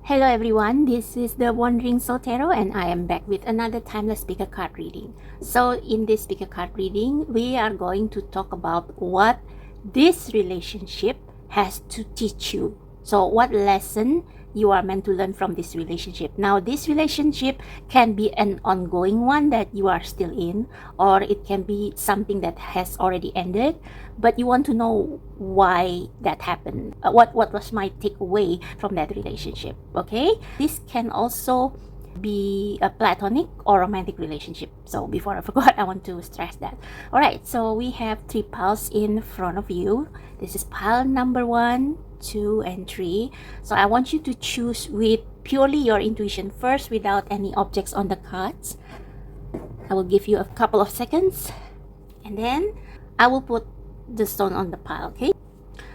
Hello everyone, this is the Wandering Soul Tarot and I am back with another timeless pick a card reading. So in this pick a card reading, we are going to talk about what this relationship has to teach you. So what lesson you are meant to learn from this relationship. Now this relationship can be an ongoing one that you are still in, or it can be something that has already ended, but you want to know why that happened. What was my takeaway from that relationship? Okay, this can also be a platonic or romantic relationship. So before I forgot, I want to stress that. All right, so we have 3 piles in front of you. This is pile number 1, 2, and 3. So I want you to choose with purely your intuition first, without any objects on the cards. I will give you a couple of seconds and then I will put the stone on the pile. Okay,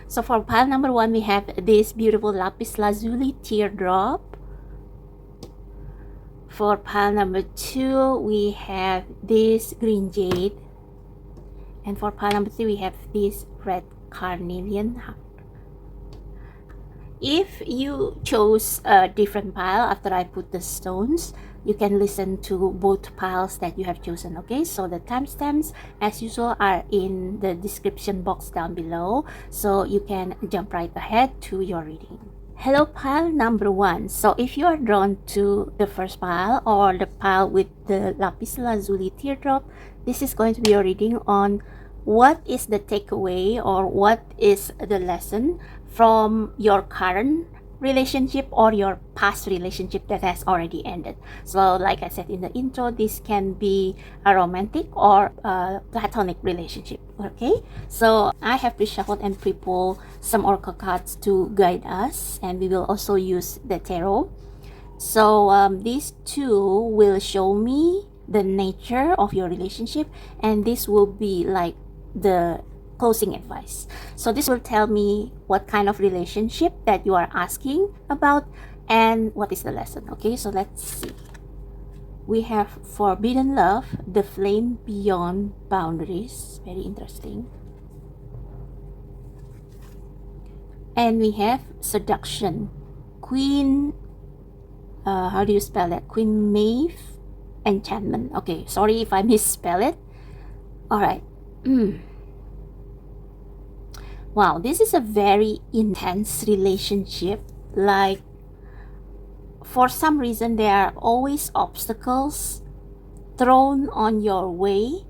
so for pile number 1, we have this beautiful lapis lazuli teardrop. For pile number 2, we have this green jade, and for pile number 3, we have this red carnelian heart. If you chose a different pile after I put the stones, you can listen to both piles that you have chosen. Okay, so the timestamps as usual are in the description box down below, so you can jump right ahead to your reading. Hello pile number 1. So if you are drawn to the first pile, or the pile with the lapis lazuli teardrop, this is going to be your reading on what is the takeaway or what is the lesson from your current relationship or your past relationship that has already ended. So like I said in the intro, this can be a romantic or a platonic relationship. Okay, so I have pre-shuffled and pre-pulled some oracle cards to guide us, and we will also use the tarot. So these two will show me the nature of your relationship, and this will be like the closing advice. So this will tell me what kind of relationship that you are asking about and what is the lesson. Okay, so let's see. We have forbidden love, the flame beyond boundaries. Very interesting. And we have seduction, queen, how do you spell that? Queen Maeve, enchantment. Okay, sorry if I misspell it. All right. Wow, this is a very intense relationship. Like, for some reason, there are always obstacles thrown on your way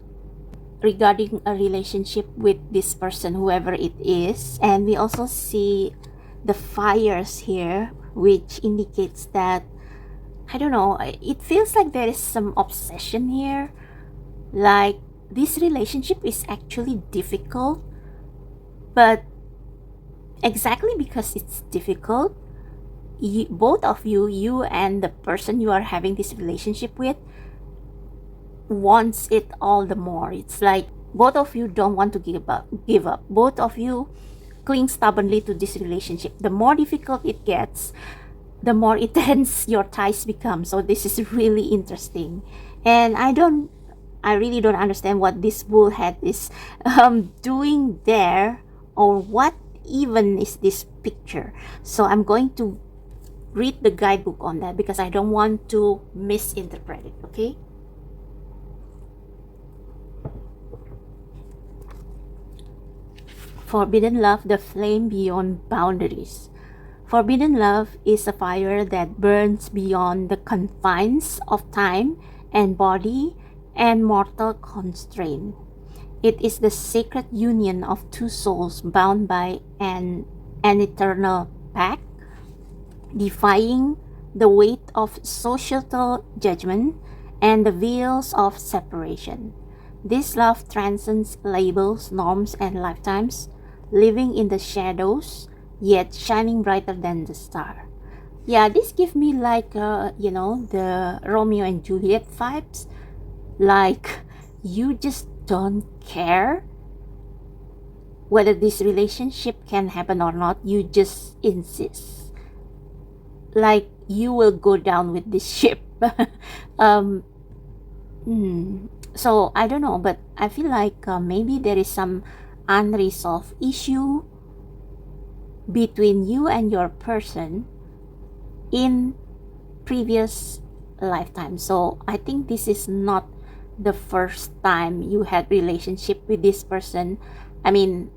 regarding a relationship with this person, whoever it is. And we also see the fires here, which indicates that, I don't know, it feels like there is some obsession here. Like, this relationship is actually difficult, but exactly because it's difficult, both of you, you and the person you are having this relationship with, wants it all the more. It's like both of you don't want to give up. Both of you cling stubbornly to this relationship. The more difficult it gets, the more intense your ties become. So this is really interesting, and I really don't understand what this bullhead is doing there, or what even is this picture. So I'm going to read the guidebook on that because I don't want to misinterpret it. Okay, forbidden love, the flame beyond boundaries. Forbidden love is a fire that burns beyond the confines of time and body and mortal constraint. It is the sacred union of two souls bound by an eternal pact, defying the weight of societal judgment and the veils of separation. This love transcends labels, norms, and lifetimes, living in the shadows, yet shining brighter than the star. Yeah, this gives me like, the Romeo and Juliet vibes. Like, you just don't care whether this relationship can happen or not. You just insist. Like, you will go down with this ship. So I don't know, but I feel like maybe there is some unresolved issue between you and your person, in previous lifetime. So I think this is not the first time you had relationship with this person. I mean,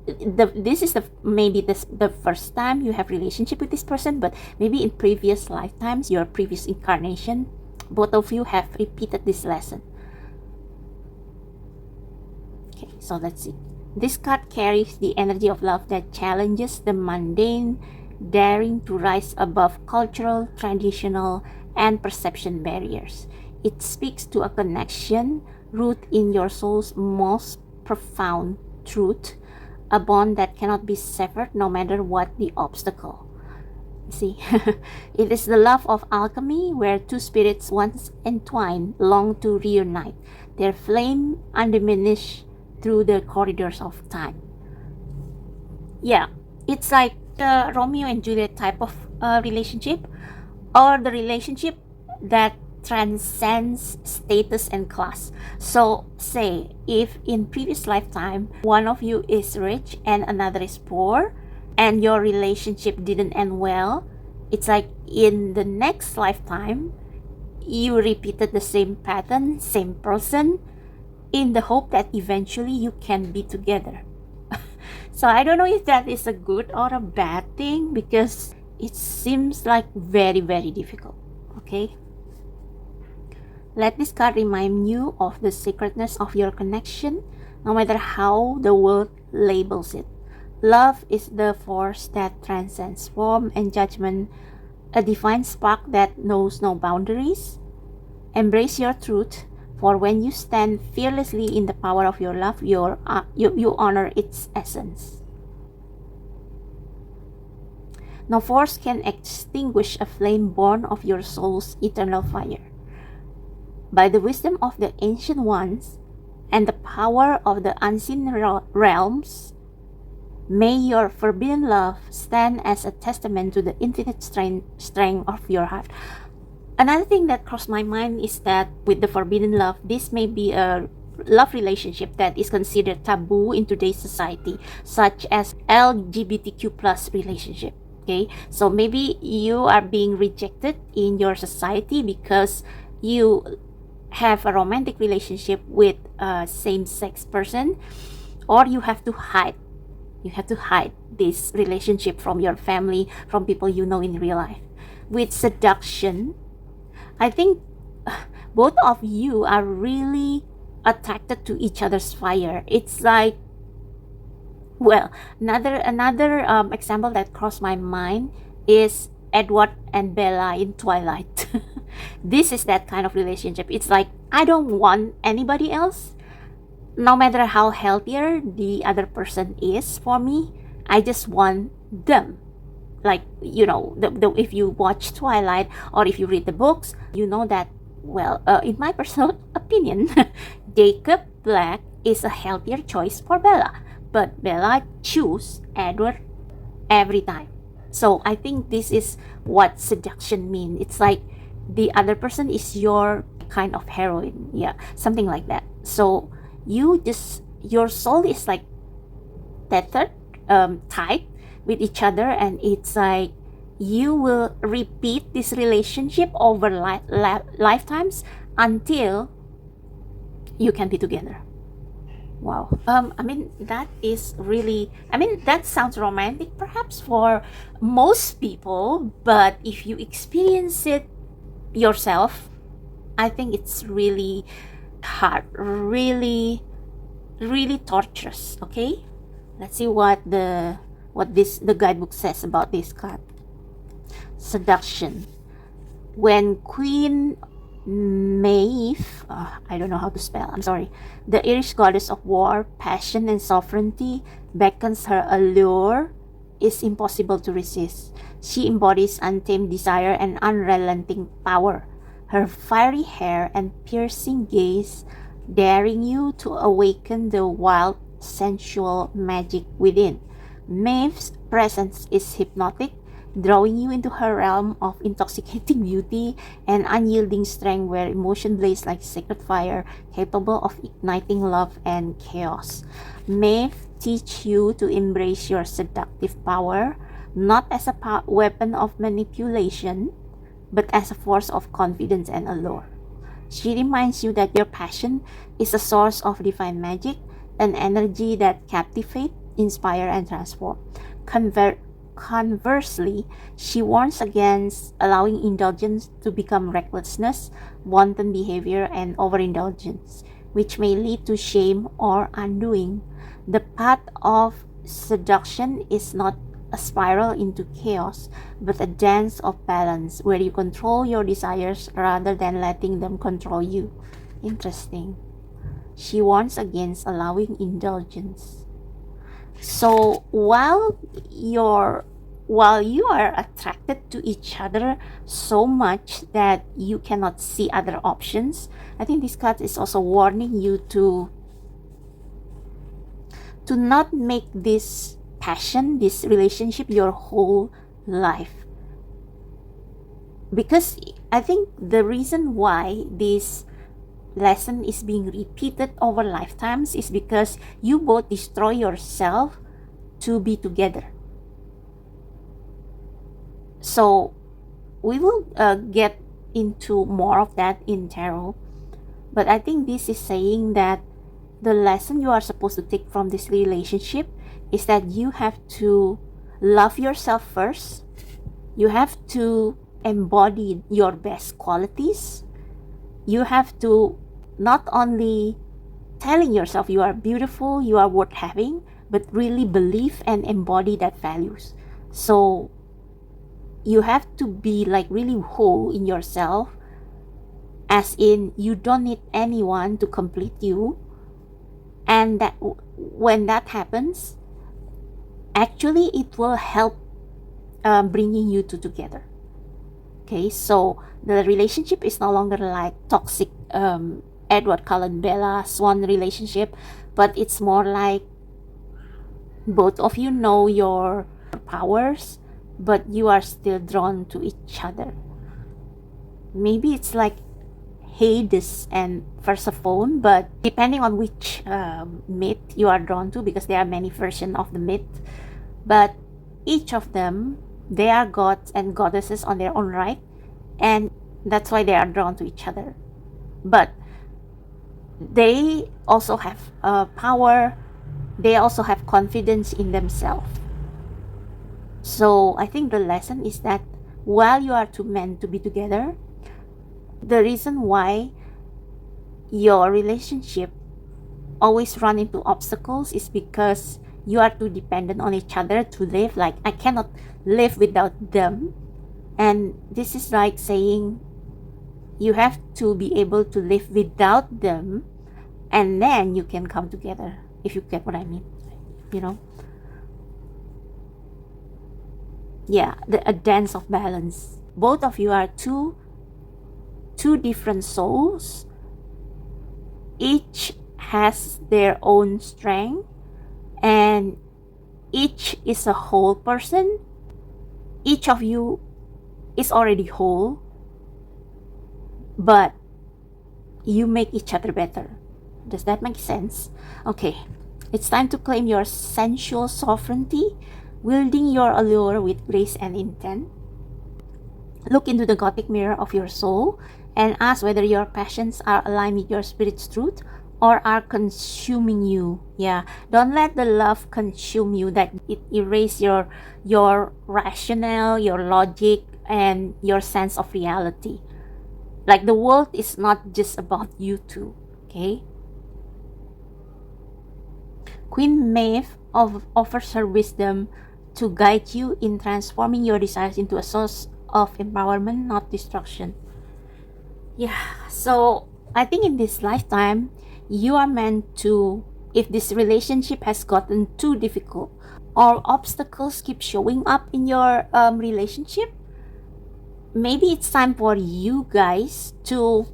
this is maybe the first time you have relationship with this person, but maybe in previous lifetimes, your previous incarnation, both of you have repeated this lesson. Okay, so let's see. This card carries the energy of love that challenges the mundane, daring to rise above cultural, traditional, and perception barriers. It speaks to a connection rooted in your soul's most profound truth, a bond that cannot be severed no matter what the obstacle. See, it is the love of alchemy where two spirits once entwined long to reunite, their flame undiminished through the corridors of time. Yeah, it's like the Romeo and Juliet type of relationship, or the relationship that transcends status and class. So say if in previous lifetime one of you is rich and another is poor, and your relationship didn't end well, it's like in the next lifetime you repeated the same pattern, same person, in the hope that eventually you can be together. So I don't know if that is a good or a bad thing, because it seems like very, very difficult. Okay, let this card remind you of the sacredness of your connection, no matter how the world labels it. Love is the force that transcends form and judgment, a divine spark that knows no boundaries. Embrace your truth, for when you stand fearlessly in the power of your love, you honor its essence. No force can extinguish a flame born of your soul's eternal fire. By the wisdom of the ancient ones and the power of the unseen realms, may your forbidden love stand as a testament to the infinite strength of your heart. Another thing that crossed my mind is that with the forbidden love, this may be a love relationship that is considered taboo in today's society, such as LGBTQ plus relationship. Okay, so maybe you are being rejected in your society because you have a romantic relationship with a same-sex person, or you have to hide this relationship from your family, from people you know in real life. With seduction, I think both of you are really attracted to each other's fire. It's like, well, another example that crossed my mind is Edward and Bella in Twilight. This is that kind of relationship. It's like, I don't want anybody else, no matter how healthier the other person is for me. I just want them. Like, you know, if you watch Twilight or if you read the books, you know that, well, in my personal opinion, Jacob Black is a healthier choice for Bella, but Bella choose Edward every time. So I think this is what seduction means. It's like the other person is your kind of heroine, yeah, something like that. So your soul is like tethered, tight with each other, and it's like you will repeat this relationship over lifetimes until you can be together. Wow. I mean, that is really, I mean, that sounds romantic perhaps for most people, but if you experience it yourself, I think it's really hard, really, really torturous. Okay, let's see what the guidebook says about this card. Seduction. When Queen Maeve, I don't know how to spell, I'm sorry, the Irish goddess of war, passion, and sovereignty, beckons her allure is impossible to resist. She embodies untamed desire and unrelenting power. Her fiery hair and piercing gaze daring you to awaken the wild, sensual magic within. Maeve's presence is hypnotic, drawing you into her realm of intoxicating beauty and unyielding strength where emotion blazes like sacred fire, capable of igniting love and chaos. Maeve teaches you to embrace your seductive power, not as a weapon of manipulation, but as a force of confidence and allure. She reminds you that your passion is a source of divine magic, an energy that captivates, inspires, and transforms. Conversely, she warns against allowing indulgence to become recklessness, wanton behavior, and overindulgence, which may lead to shame or undoing. The path of seduction is not a spiral into chaos, but a dance of balance where you control your desires rather than letting them control you. Interesting. She warns against allowing indulgence. So while you are attracted to each other so much that you cannot see other options, I think this card is also warning you to not make this passion, this relationship, your whole life. Because I think the reason why this lesson is being repeated over lifetimes is because you both destroy yourself to be together. So we will get into more of that in tarot, but I think this is saying that the lesson you are supposed to take from this relationship is that you have to love yourself first. You have to embody your best qualities. You have to not only telling yourself you are beautiful, you are worth having, but really believe and embody that values. So you have to be like really whole in yourself, as in you don't need anyone to complete you. And that when that happens, actually it will help bringing you two together. Okay, so the relationship is no longer like toxic Edward Cullen Bella Swan relationship, but it's more like both of you know your powers, but you are still drawn to each other. Maybe it's like Hades and Persephone, but depending on which myth you are drawn to, because there are many versions of the myth, but each of them, they are gods and goddesses on their own right, and that's why they are drawn to each other. But they also have power, they also have confidence in themselves. So I think the lesson is that while you are two men to be together, the reason why your relationship always run into obstacles is because you are too dependent on each other to live. Like, I cannot live without them. And this is like saying you have to be able to live without them, and then you can come together, if you get what I mean, you know? Yeah, a dance of balance. Both of you are two different souls. Each has their own strength, and each is a whole person. Each of you is already whole, but you make each other better. Does that make sense? Okay, it's time to claim your sensual sovereignty, wielding your allure with grace and intent. Look into the Gothic mirror of your soul and ask whether your passions are aligned with your spirit's truth or are consuming you. Yeah, don't let the love consume you, that it erase your rationale, your logic, and your sense of reality. Like, the world is not just about you two, okay? Queen Maeve offers her wisdom to guide you in transforming your desires into a source of empowerment, not destruction. Yeah, so I think in this lifetime, you are meant to, if this relationship has gotten too difficult or obstacles keep showing up in your relationship, maybe it's time for you guys to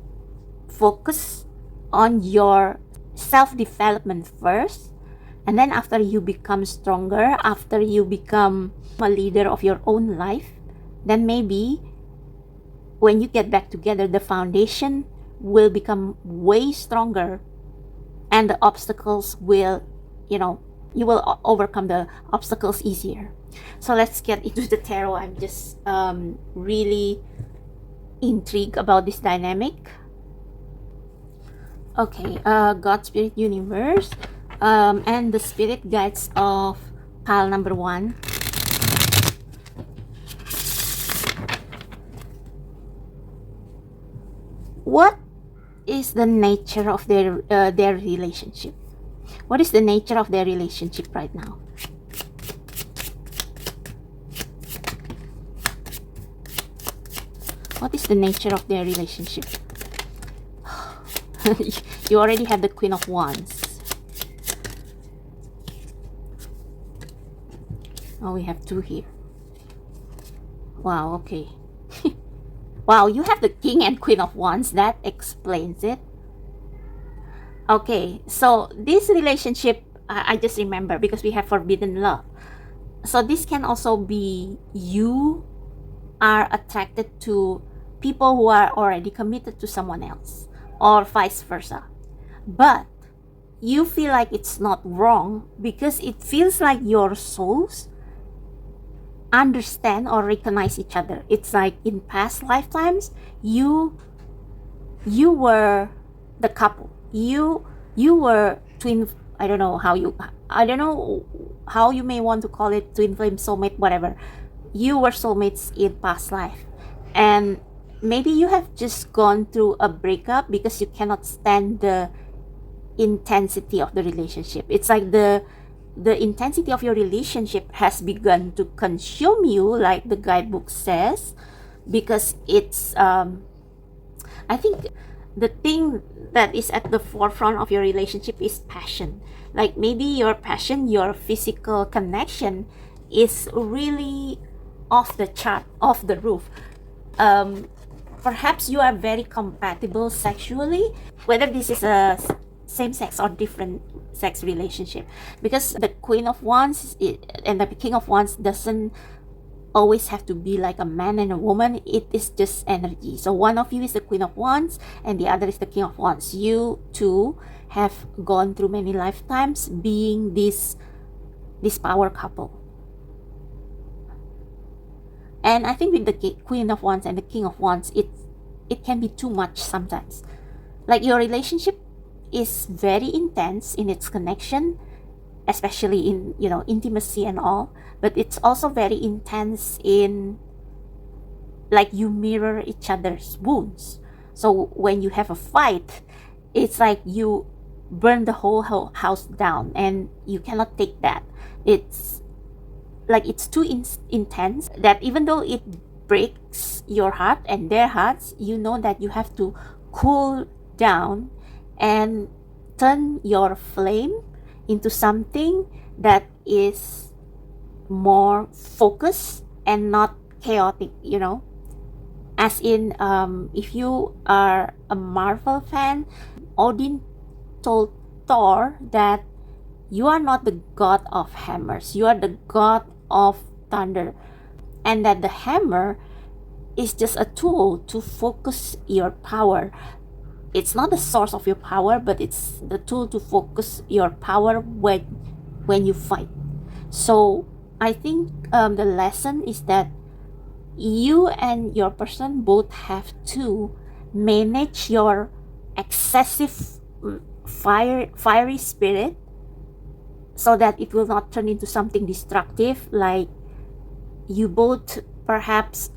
focus on your self-development first, and then after you become stronger, after you become a leader of your own life, then maybe when you get back together, the foundation will become way stronger, and the obstacles will, you will overcome the obstacles easier. So let's get into the tarot. I'm just really intrigued about this dynamic. Okay, God, Spirit, Universe, and the Spirit Guides of pile number 1. What is the nature of their relationship? What is the nature of their relationship right now? What is the nature of their relationship? You already have the Queen of Wands. Oh, we have 2 here. Wow, okay. Wow, you have the King and Queen of Wands. That explains it. Okay, so this relationship, I just remember because we have forbidden love. So this can also be you are attracted to people who are already committed to someone else, or vice versa. But you feel like it's not wrong because it feels like your souls understand or recognize each other. It's like in past lifetimes, you were the couple. You were twin. I don't know how you may want to call it, twin flame, soulmate, whatever. You were soulmates in past life, and maybe you have just gone through a breakup because you cannot stand the intensity of the relationship. It's like the intensity of your relationship has begun to consume you, like the guidebook says, because it's I think the thing that is at the forefront of your relationship is passion. Like maybe your passion, your physical connection is really off the chart, off the roof. Perhaps you are very compatible sexually, whether this is a same sex or different sex relationship, because the Queen of Wands and the King of Wands doesn't always have to be like a man and a woman. It is just energy. So one of you is the Queen of Wands and the other is the King of Wands. You two have gone through many lifetimes being this power couple. And I think with the Queen of Wands and the King of Wands, it can be too much sometimes. Like your relationship is very intense in its connection, especially in intimacy and all, but it's also very intense in like you mirror each other's wounds. So when you have a fight, it's like you burn the whole house down and you cannot take that. It's like it's too intense that even though it breaks your heart and their hearts, you know that you have to cool down and turn your flame into something that is more focused and not chaotic, as in if you are a Marvel fan, Odin told Thor that you are not the god of hammers, you are the god of thunder, and that the hammer is just a tool to focus your power. It's not the source of your power, but it's the tool to focus your power when you fight. So I think the lesson is that you and your person both have to manage your excessive fiery spirit so that it will not turn into something destructive. Like you both perhaps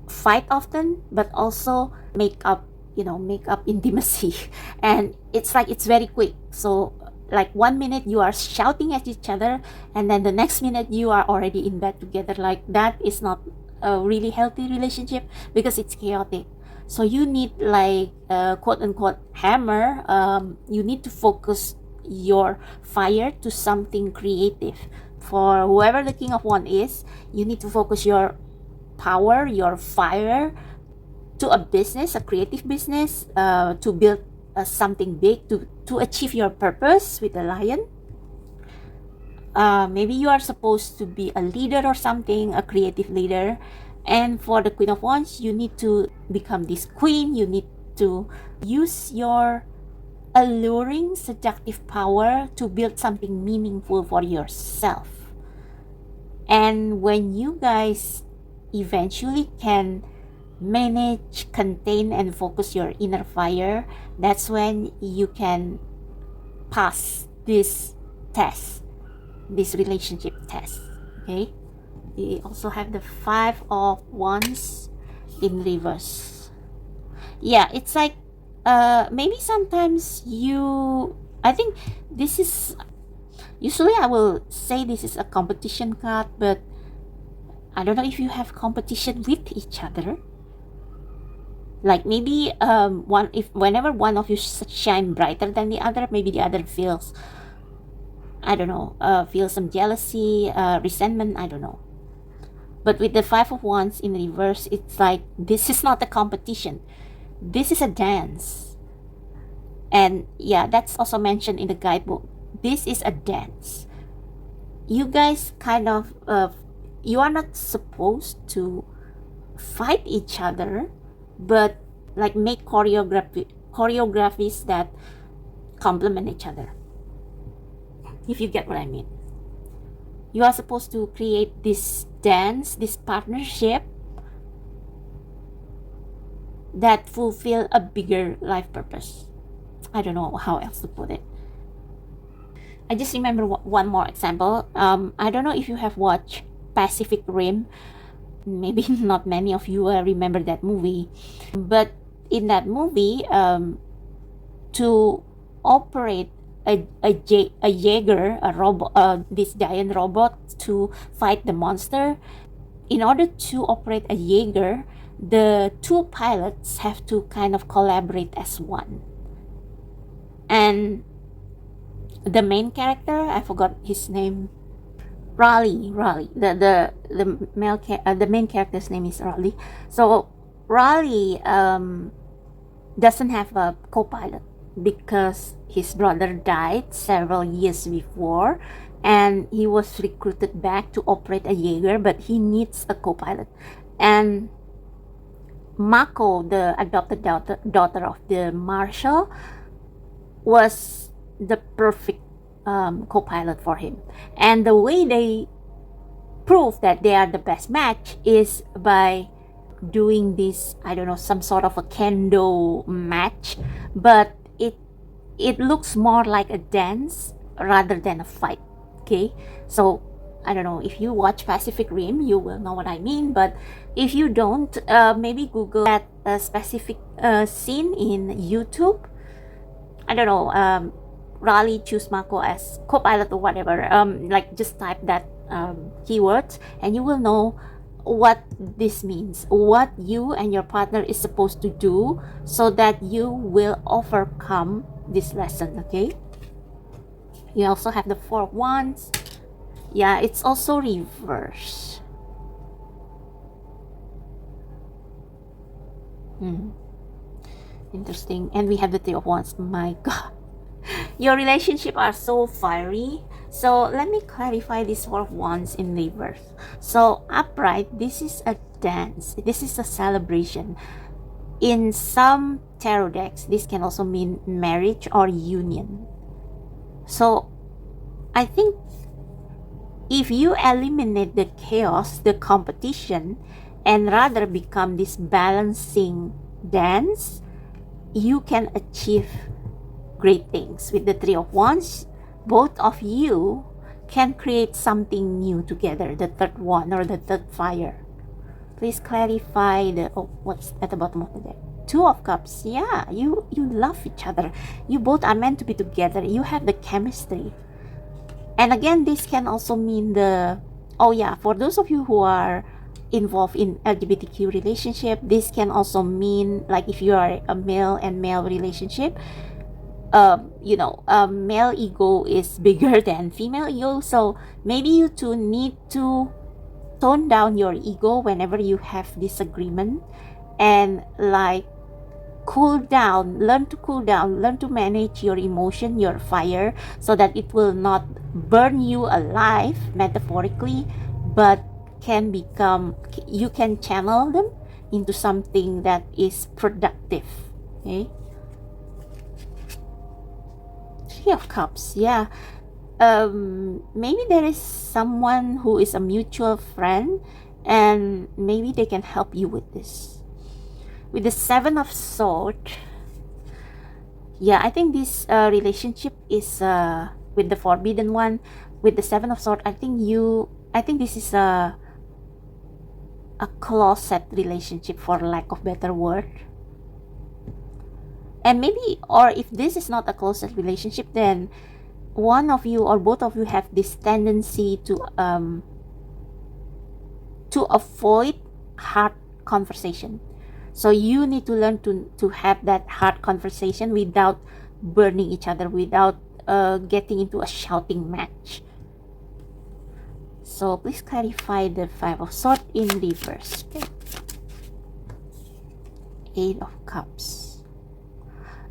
fight often, but also make up intimacy. And it's like it's very quick. So like 1 minute you are shouting at each other and then the next minute you are already in bed together. Like that is not a really healthy relationship because it's chaotic. So you need like quote unquote hammer. You need to focus your fire to something creative. For whoever the King of Wands is, you need to focus your power, your fire to a business, a creative business, to build something big, to achieve your purpose with the lion. Maybe you are supposed to be a leader or something, a creative leader. And for the Queen of Wands, you need to become this queen. You need to use your alluring, seductive power to build something meaningful for yourself. And when you guys eventually can manage, contain, and focus your inner fire, that's when you can pass this test, this relationship test. Okay, we also have the 5 of Wands in reverse. Yeah, it's like maybe sometimes I think this is, usually I will say this is a competition card, but I don't know if you have competition with each other. Like maybe whenever one of you shine brighter than the other, maybe the other feels, I don't know, feels some jealousy, resentment, I don't know. But with the 5 of Wands in reverse, it's like this is not a competition. This is a dance. And yeah, that's also mentioned in the guidebook. This is a dance. You guys kind of, you are not supposed to fight each other, but like make choreographies that complement each other. If you get what I mean. You are supposed to create this dance, this partnership that fulfill a bigger life purpose. I don't know how else to put it. I just remember one more example. I don't know if you have watched Pacific Rim. Maybe not many of you remember that movie. But in that movie, to operate a Jaeger, a robot, this giant robot to fight the monster, in order to operate a Jaeger, the 2 pilots have to kind of collaborate as one. And the main character, I forgot his name, Raleigh. The main character's name is Raleigh. So Raleigh doesn't have a co-pilot because his brother died several years before, and he was recruited back to operate a Jaeger, but he needs a co-pilot. And Mako, the adopted daughter of the marshal, was the perfect co-pilot for him. And the way they prove that they are the best match is by doing this, I don't know, some sort of a kendo match, but it looks more like a dance rather than a fight. Okay, so I don't know, if you watch Pacific Rim, you will know what I mean. But if you don't, maybe Google that specific scene in YouTube. I don't know, Raleigh choose Mako as co-pilot or whatever. Like just type that keywords, and you will know what this means, what you and your partner is supposed to do so that you will overcome this lesson. Okay, you also have the 4 of Wands. Yeah, it's also reverse. Interesting. And we have the 3 of Wands. My god, your relationship are so fiery. So let me clarify this 4 of Wands in reverse. So upright, this is a dance, this is a celebration. In some tarot decks, this can also mean marriage or union. So I think if you eliminate the chaos, the competition, and rather become this balancing dance, you can achieve great things. With the 3 of Wands, both of you can create something new together, the third one or the third fire. Please clarify the, what's at the bottom of the deck? 2 of Cups. Yeah, you love each other. You both are meant to be together. You have the chemistry. And again, this can also mean the, for those of you who are involved in LGBTQ relationship, this can also mean, like if you are a male and male relationship, male ego is bigger than female ego. So maybe you two need to tone down your ego whenever you have disagreement, and like learn to manage your emotion, your fire, so that it will not burn you alive metaphorically, but you can channel them into something that is productive. Okay, Three of Cups, yeah. Maybe there is someone who is a mutual friend, and maybe they can help you with this. With the Seven of Swords, yeah, I think this relationship is with the Forbidden One. With the Seven of Swords, I think this is a closet relationship, for lack of better word. And maybe, or if this is not a closet relationship, then one of you or both of you have this tendency to avoid hard conversation. So you need to learn to have that hard conversation without burning each other, without getting into a shouting match. So please clarify the Five of Swords in reverse. Okay. Eight of Cups.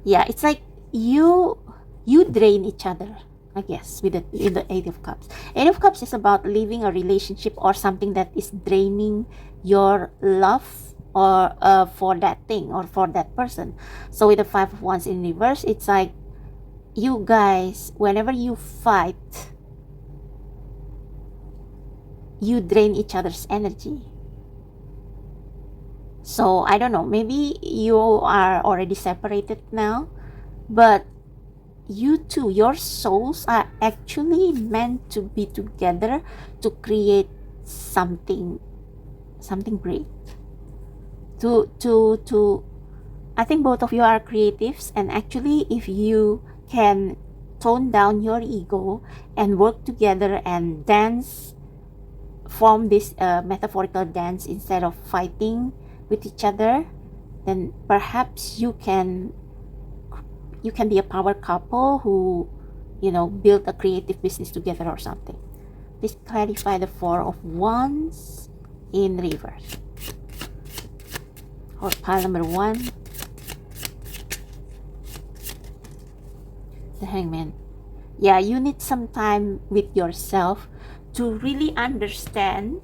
Yeah, it's like you drain each other, I guess, with the Eight of Cups. Eight of Cups is about leaving a relationship or something that is draining your love or for that thing or for that person. So with the Five of Wands in reverse, it's like you guys, whenever you fight, you drain each other's energy. So I don't know, maybe you are already separated now, but you two, your souls are actually meant to be together to create something great. I think both of you are creatives, and actually if you can tone down your ego and work together and dance, form this metaphorical dance instead of fighting with each other, then perhaps you can be a power couple who, build a creative business together or something. Please clarify the Four of Wands in reverse. Or pile number 1, the Hangman. Yeah, you need some time with yourself to really understand,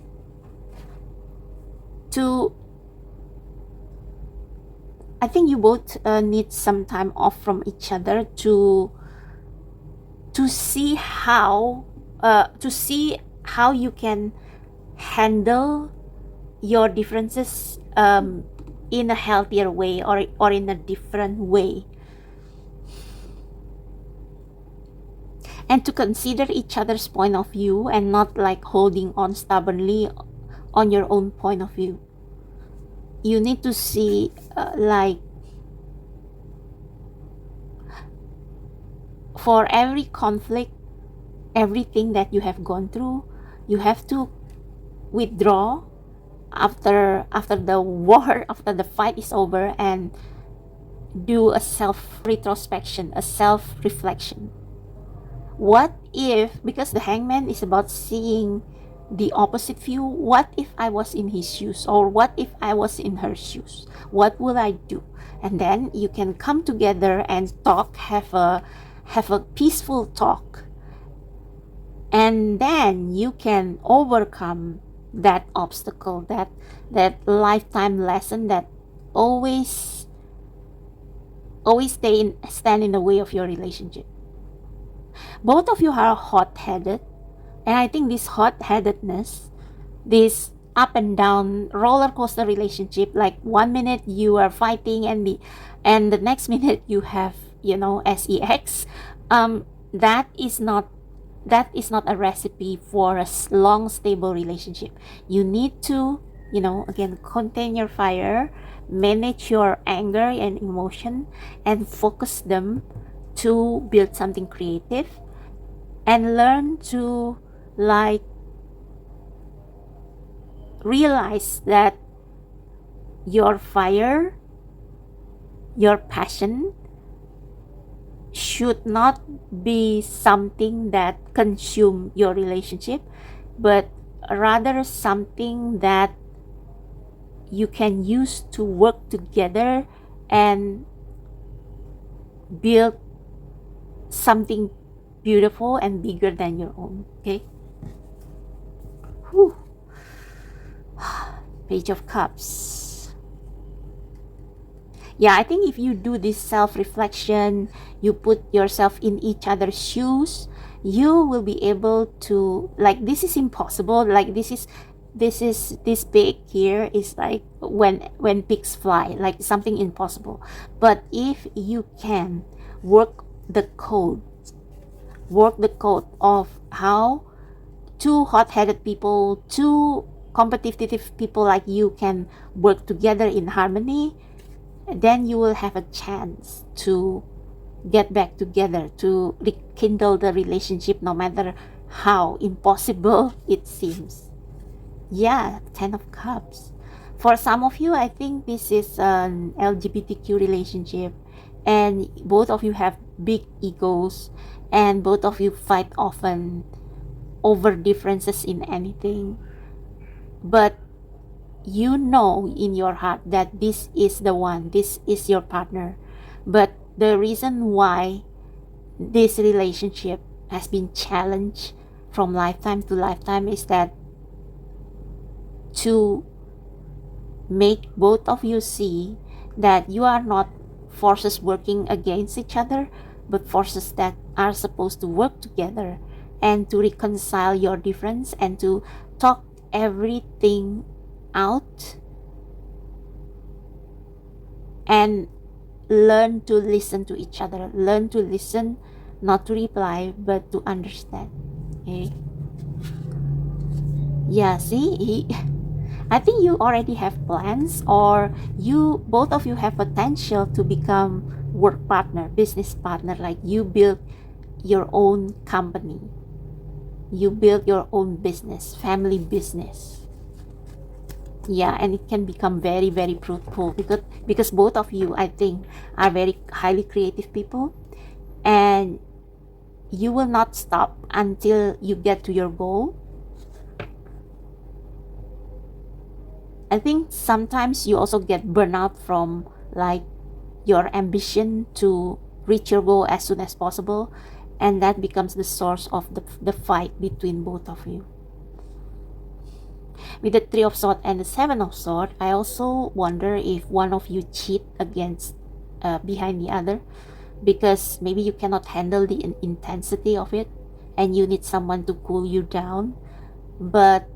I think you both need some time off from each other to see how you can handle your differences in a healthier way or in a different way, and to consider each other's point of view and not like holding on stubbornly on your own point of view. You need to see like for every conflict, everything that you have gone through, you have to withdraw after the war, after the fight is over, and do a self retrospection, a self reflection. What if, because the Hangman is about seeing the opposite view, what if I was in his shoes, or what if I was in her shoes, what will I do? And then you can come together and talk, have a peaceful talk, and then you can overcome that obstacle, that lifetime lesson that always stand in the way of your relationship. Both of you are hot-headed, and I think this hot-headedness, this up and down roller coaster relationship, like 1 minute you are fighting and the next minute you have sex, that is not a recipe for a long stable relationship. You need to again, contain your fire, manage your anger and emotion, and focus them to build something creative, and learn to realize that your fire, your passion should not be something that consume your relationship, but rather something that you can use to work together and build something beautiful and bigger than your own. Okay. Whew. Page of Cups. Yeah, I think if you do this self-reflection, you put yourself in each other's shoes, you will be able to, like, this is impossible, like this big here is like when pigs fly, like something impossible. But if you can work the code of how two hot-headed people, two competitive people like you can work together in harmony, then you will have a chance to get back together, to rekindle the relationship, no matter how impossible it seems. Yeah, 10 of Cups. For some of you, I think this is an LGBTQ relationship, and both of you have big egos, and both of you fight often over differences in anything. But you know in your heart that this is the one, this is your partner. But the reason why this relationship has been challenged from lifetime to lifetime is that to make both of you see that you are not forces working against each other, but forces that are supposed to work together, and to reconcile your difference and to talk everything out and learn to listen to each other. Learn to listen, not to reply, but to understand. Okay? Yeah, see, I think you already have plans, or you both of you have potential to become work partner, business partner. Like you build your own company, you build your own business, family business. Yeah, and it can become very, very fruitful because both of you, I think, are very highly creative people, and you will not stop until you get to your goal. I think sometimes you also get burnout from like your ambition to reach your goal as soon as possible, and that becomes the source of the fight between both of you. With the Three of Swords and the Seven of Swords, I also wonder if one of you cheat against behind the other, because maybe you cannot handle the intensity of it and you need someone to cool you down. But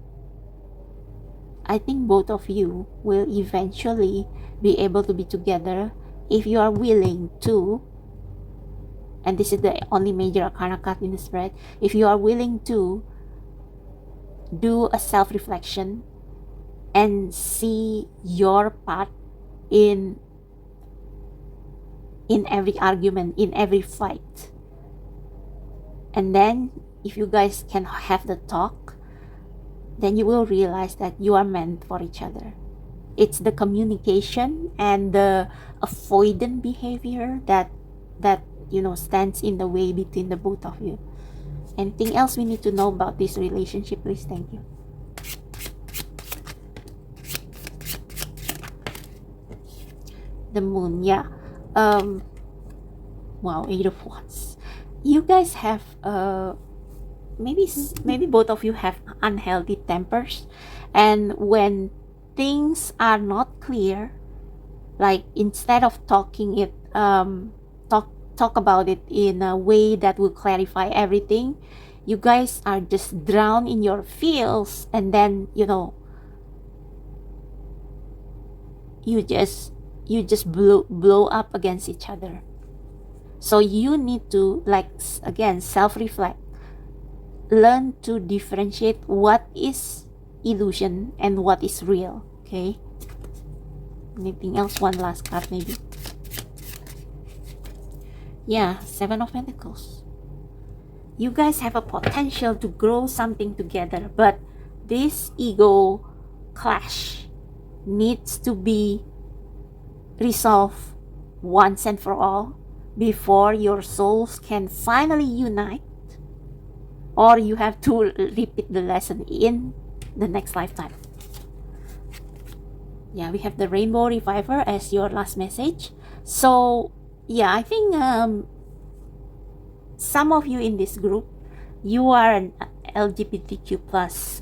I think both of you will eventually be able to be together if you are willing to, and this is the only major arcana card in the spread, if you are willing to do a self-reflection and see your part in every argument, in every fight. And then if you guys can have the talk, then you will realize that you are meant for each other. It's the communication and the avoidant behavior that stands in the way between the both of you. Anything else we need to know about this relationship, please? Thank you. The Moon, yeah. Wow, 8 of Wands. You guys have maybe both of you have unhealthy tempers, and when things are not clear, like instead of talking it talk about it in a way that will clarify everything, you guys are just drowned in your feels, and then you just blow up against each other. So you need to, like, again, self-reflect, learn to differentiate what is illusion and what is real. Okay, anything else? One last card maybe. Yeah, Seven of Pentacles. You guys have a potential to grow something together, but this ego clash needs to be resolved once and for all before your souls can finally unite, or you have to repeat the lesson in the next lifetime. Yeah, we have the Rainbow Reviver as your last message. So yeah, I think some of you in this group, you are an LGBTQ plus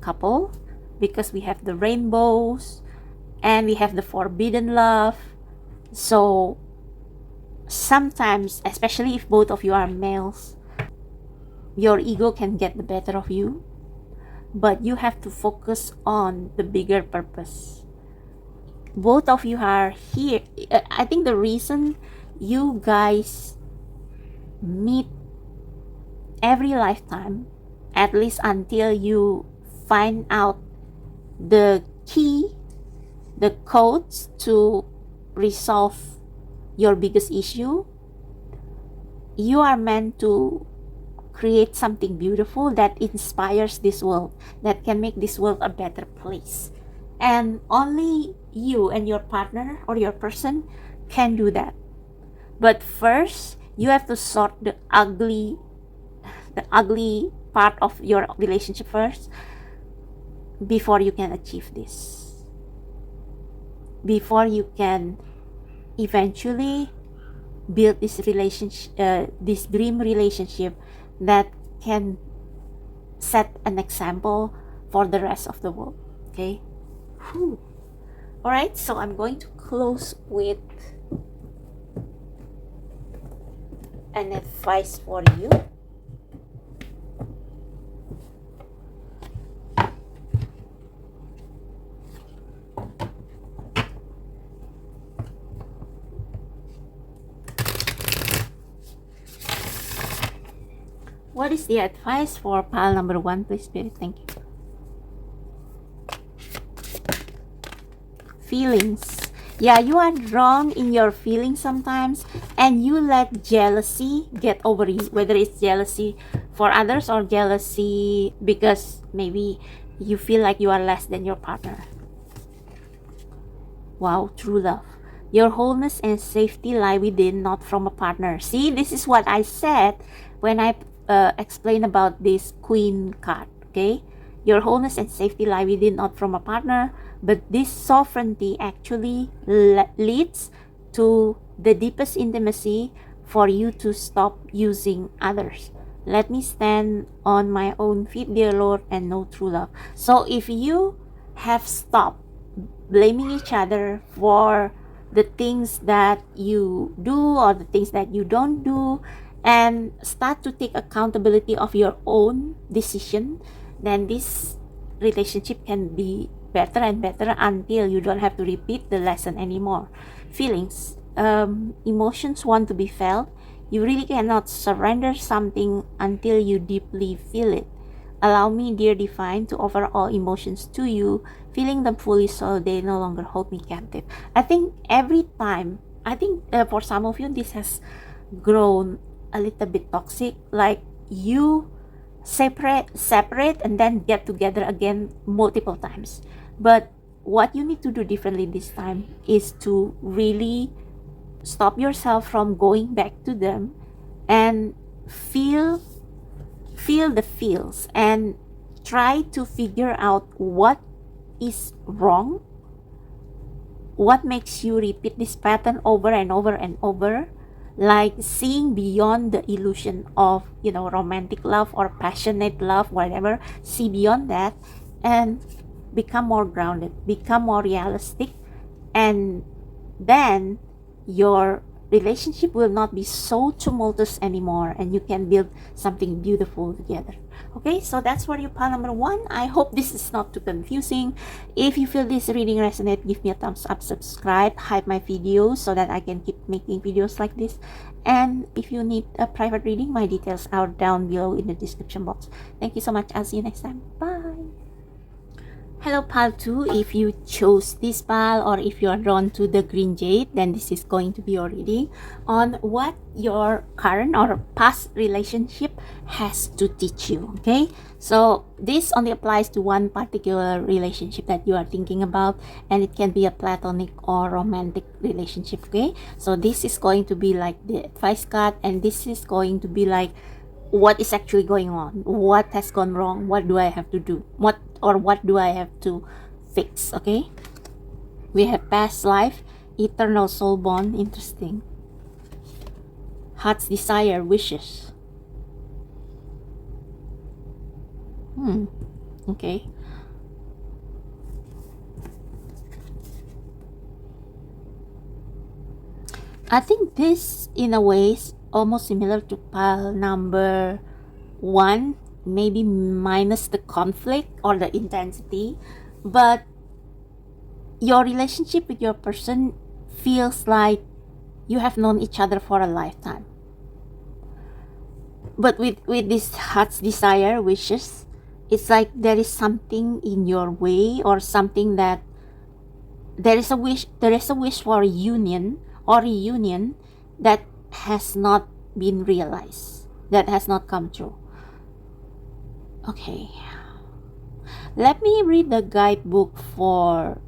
couple, because we have the rainbows and we have the forbidden love, So sometimes, especially if both of you are males, your ego can get the better of you, but you have to focus on the bigger purpose. Both of you are here. I think the reason you guys meet every lifetime, at least until you find out the key, the codes to resolve your biggest issue, you are meant to create something beautiful that inspires this world, that can make this world a better place. And only you and your partner or your person can do that. But first, you have to sort the ugly part of your relationship first before you can achieve this. Before you can eventually build this relationship, this dream relationship that can set an example for the rest of the world. Okay. Whew. All right, so I'm going to close with an advice for you. What is the advice for pile number 1, please, Spirit? Thank you. Feelings. Yeah, you are wrong in your feelings sometimes, and you let jealousy get over you, whether it's jealousy for others or jealousy because maybe you feel like you are less than your partner. Wow, true love. Your wholeness and safety lie within, not from a partner. See, this is what I said when I explained about this queen card, okay? Your wholeness and safety lie within, not from a partner. But this sovereignty actually leads to the deepest intimacy for you to stop using others. Let me stand on my own feet, dear Lord, and know true love. So if you have stopped blaming each other for the things that you do or the things that you don't do, and start to take accountability of your own decision, then this relationship can be better and better until you don't have to repeat the lesson anymore. Feelings, emotions want to be felt. You really cannot surrender something until you deeply feel it. Allow me, dear divine, to offer all emotions to you, feeling them fully so they no longer hold me captive. I think every time, for some of you, this has grown a little bit toxic. Like you separate and then get together again multiple times. But what you need to do differently this time is to really stop yourself from going back to them and feel the feels and try to figure out what is wrong, what makes you repeat this pattern over and over and over, like seeing beyond the illusion of romantic love or passionate love, whatever. See beyond that and become more grounded, become more realistic, and then your relationship will not be so tumultuous anymore, and you can build something beautiful together. Okay, so that's for you, pile number 1. I hope this is not too confusing. If you feel this reading resonate, give me a thumbs up, subscribe, hype my videos so that I can keep making videos like this. And if you need a private reading, my details are down below in the description box. Thank you so much. I'll see you next time. Bye. Hello pile 2, if you chose this pile or if you are drawn to the green jade, then this is going to be your reading on what your current or past relationship has to teach you. Okay, so this only applies to one particular relationship that you are thinking about, and it can be a platonic or romantic relationship. Okay, so this is going to be like the advice card, and this is going to be like what is actually going on, what has gone wrong, what do I have to do, what do I have to fix. Okay, we have past life, eternal soul bond, interesting, heart's desire, wishes. Okay, I think this, in a way, is almost similar to pile number 1, maybe minus the conflict or the intensity, but your relationship with your person feels like you have known each other for a lifetime. But with this heart's desire, wishes, it's like there is something in your way, or something that there is a wish for a union or reunion that has not been realized, that has not come true. Okay, let me read the guidebook for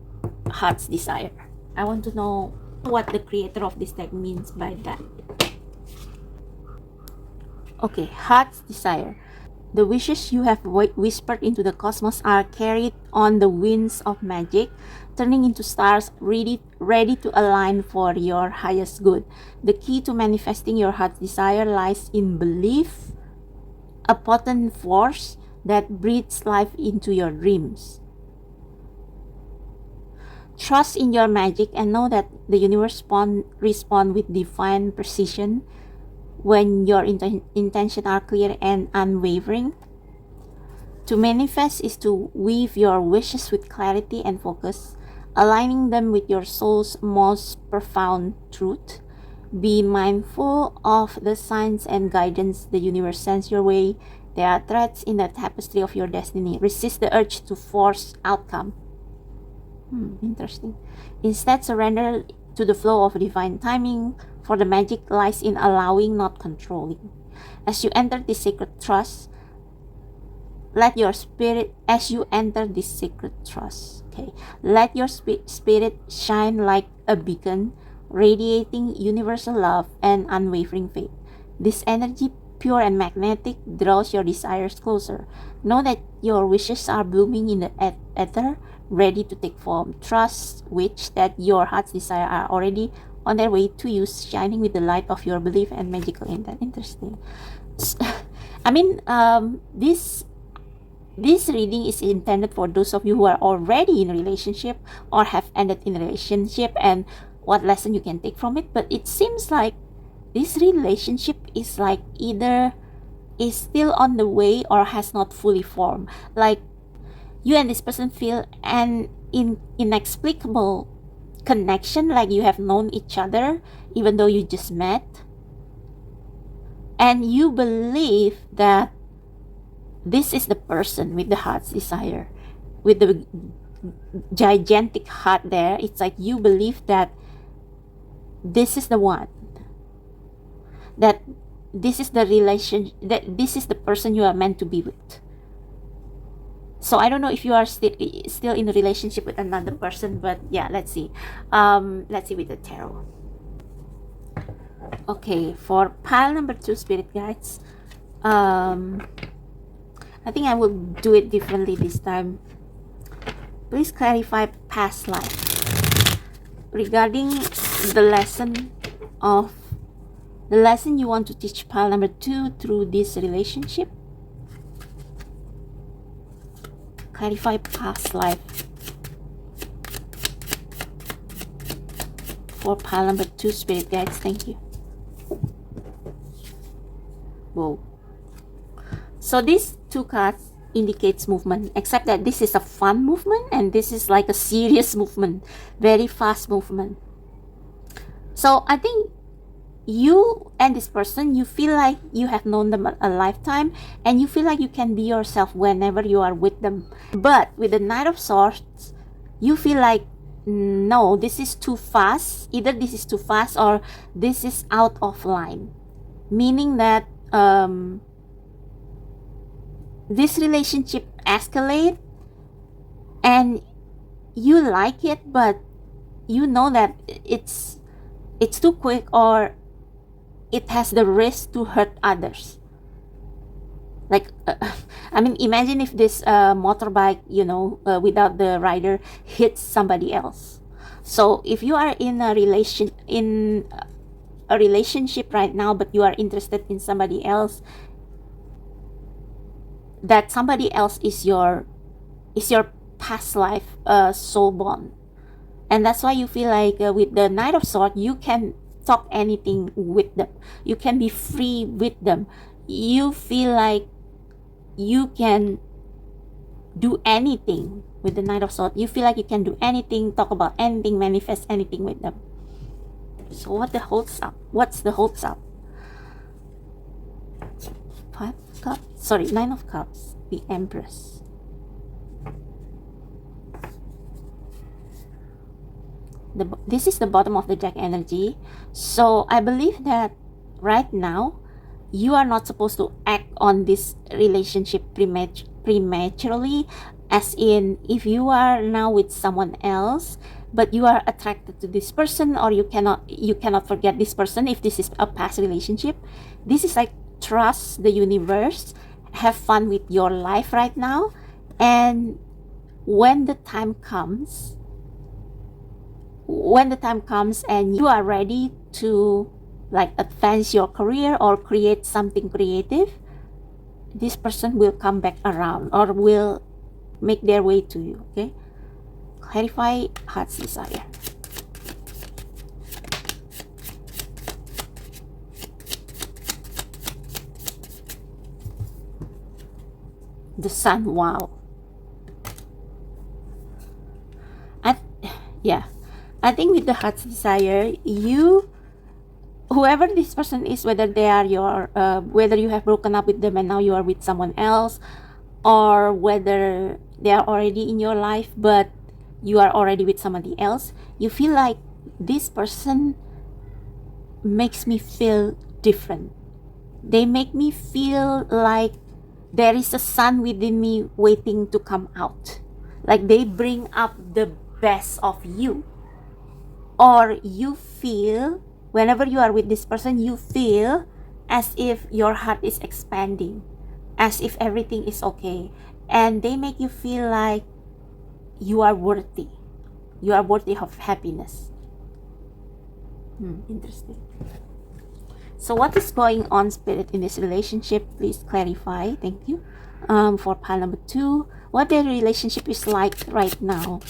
heart's desire. I want to know what the creator of this deck means by that. Okay, heart's desire. The wishes you have whispered into the cosmos are carried on the winds of magic, turning into stars ready to align for your highest good. The key to manifesting your heart's desire lies in belief, a potent force that breathes life into your dreams. Trust in your magic and know that the universe responds with divine precision when your intentions are clear and unwavering. To manifest is to weave your wishes with clarity and focus, aligning them with your soul's most profound truth. Be mindful of the signs and guidance the universe sends your way. There are threads in the tapestry of your destiny. Resist the urge to force outcome. Interesting. Instead, surrender to the flow of divine timing, for the magic lies in allowing, not controlling. As you enter this sacred trust, let your spirit shine like a beacon, radiating universal love and unwavering faith. This energy, pure and magnetic, draws your desires closer. Know that your wishes are blooming in the ether, ready to take form. Trust that your heart's desire are already on their way to you, shining with the light of your belief and magical intent. Interesting. I mean, this reading is intended for those of you who are already in a relationship or have ended in a relationship, and what lesson you can take from it. But it seems like this relationship is like either is still on the way or has not fully formed. Like you and this person feel an inexplicable connection, like you have known each other even though you just met, and you believe that this is the person with the heart's desire, with the gigantic heart there. It's like you believe that this is the one, that this is the relation, that this is the person you are meant to be with. So I don't know if you are still in a relationship with another person, but yeah, let's see with the tarot. Okay, for pile number 2, spirit guides, I think I will do it differently this time. Please clarify past life regarding the lesson you want to teach pile number 2 through this relationship. Clarify past life for pile number 2, spirit guides. Thank you. Whoa. So these 2 cards indicates movement, except that this is a fun movement and this is like a serious movement, very fast movement. So I think you and this person, you feel like you have known them a lifetime, and you feel like you can be yourself whenever you are with them. But with the Knight of Swords, you feel like, no, this is too fast. Either this is too fast or this is out of line, meaning that this relationship escalate and you like it, but you know that it's too quick, or it has the risk to hurt others. Like I mean, imagine if this motorbike, without the rider, hits somebody else. So if you are in a relationship right now, but you are interested in somebody else, that somebody else is your past life soul bond, and that's why you feel like with the Knight of Swords, you can talk anything with them. You can be free with them. You feel like you can do anything with the Knight of Swords. You feel like you can do anything, talk about anything, manifest anything with them. So what the holds up? What's the holds up? Five of Cups. Sorry, Nine of Cups. The Empress. This is the bottom of the deck energy. So I believe that right now you are not supposed to act on this relationship prematurely, as in if you are now with someone else but you are attracted to this person, or you cannot forget this person if this is a past relationship. This is like, trust the universe, have fun with your life right now, and when the time comes and you are ready to like advance your career or create something creative, this person will come back around or will make their way to you. Okay, clarify heart's desire. The Sun. Wow. I think with the heart's desire, whoever this person is, whether they are whether you have broken up with them and now you are with someone else, or whether they are already in your life but you are already with somebody else, you feel like this person makes me feel different. They make me feel like there is a sun within me waiting to come out. Like they bring up the best of you. Or you feel, whenever you are with this person, you feel as if your heart is expanding, as if everything is okay. And they make you feel like you are worthy. You are worthy of happiness. Interesting. So what is going on, Spirit, in this relationship? Please clarify. Thank you. For pile number 2, what their relationship is like right now.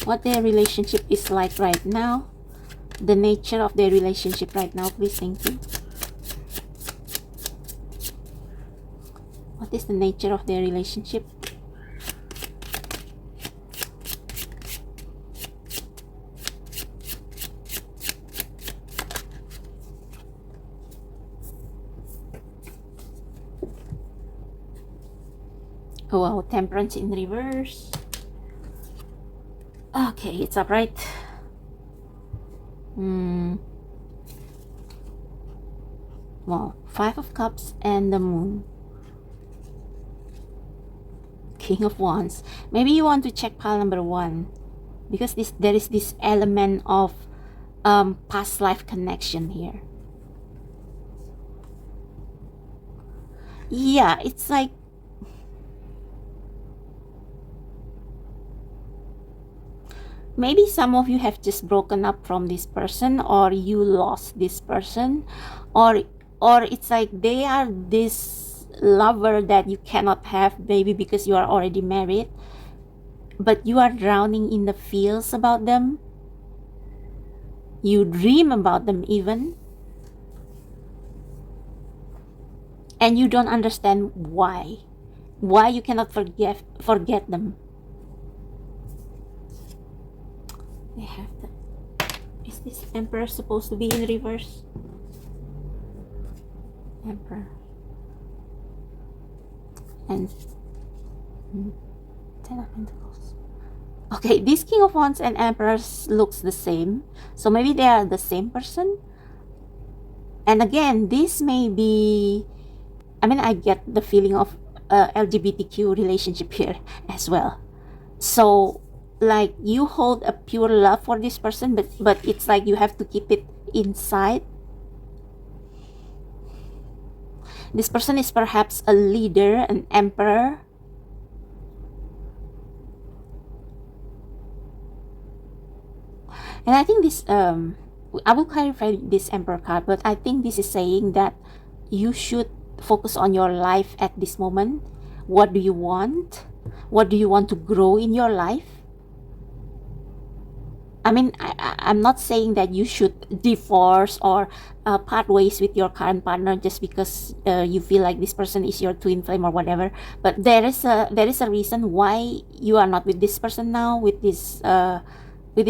What their relationship is like right now. The nature of their relationship right now, please. Thank you. What is the nature of their relationship? Oh, wow, Temperance in reverse. Okay, it's upright. Wow, Five of Cups and the Moon. King of Wands. Maybe you want to check pile number 1, because there is this element of past life connection here. Yeah, it's like maybe some of you have just broken up from this person, or you lost this person, or it's like they are this lover that you cannot have, maybe because you are already married, but you are drowning in the feels about them. You dream about them even, and you don't understand why you cannot forget them. They have the... Is this Emperor supposed to be in reverse? Emperor. And 10 of Pentacles. Okay, this King of Wands and Emperors looks the same. So maybe they are the same person. And again, this may be... I mean, I get the feeling of LGBTQ relationship here as well. So, like, you hold a pure love for this person, but it's like you have to keep it inside. This person is perhaps a leader, an emperor. And I think this, I will clarify this Emperor card, but I think this is saying that you should focus on your life at this moment. What do you want? What do you want to grow in your life? I mean, I'm not saying that you should divorce or part ways with your current partner just because you feel like this person is your twin flame or whatever. But there is a reason why you are not with this person now, with this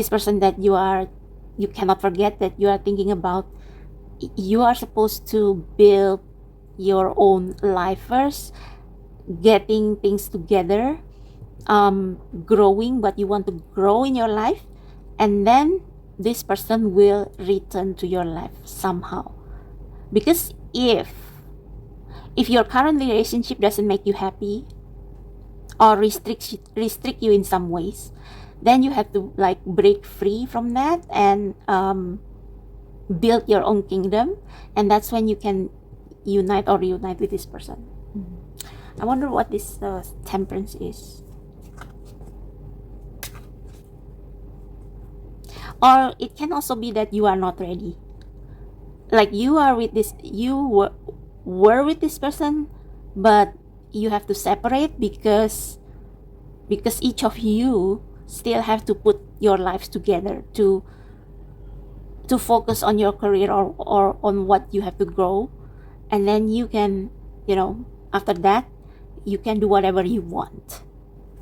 person that you cannot forget, that you are thinking about. You are supposed to build your own life first, getting things together, growing what you want to grow in your life, and then this person will return to your life somehow. Because if your current relationship doesn't make you happy or restrict you in some ways, then you have to like break free from that and build your own kingdom, and that's when you can unite or reunite with this person. I wonder what this temperance is. Or it can also be that you are not ready. Like you are with this, you were with this person, but you have to separate because each of you still have to put your lives together to focus on your career or on what you have to grow, and then you can, after that you can do whatever you want,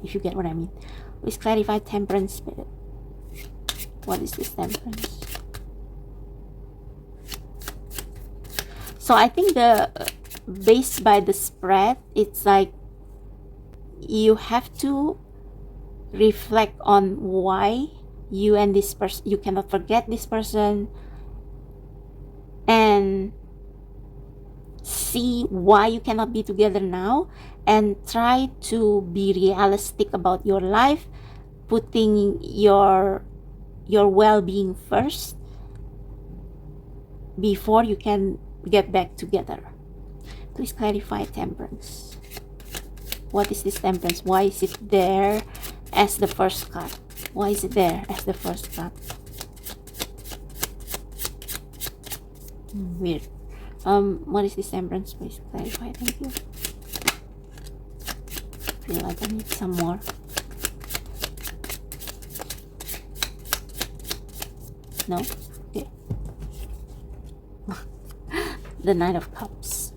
if you get what I mean. Please clarify temperance spirit. What is this temperance? So I think based by the spread, it's like you have to reflect on why you and this person, you cannot forget this person, and see why you cannot be together now, and try to be realistic about your life, putting your well-being first before you can get back together. Please clarify temperance. What is this temperance? Why is it there as the first card? Why is it there as the first card? Weird. What is this temperance? Please clarify. Thank you. Feel like I need some more. No? Okay. The Knight of Cups.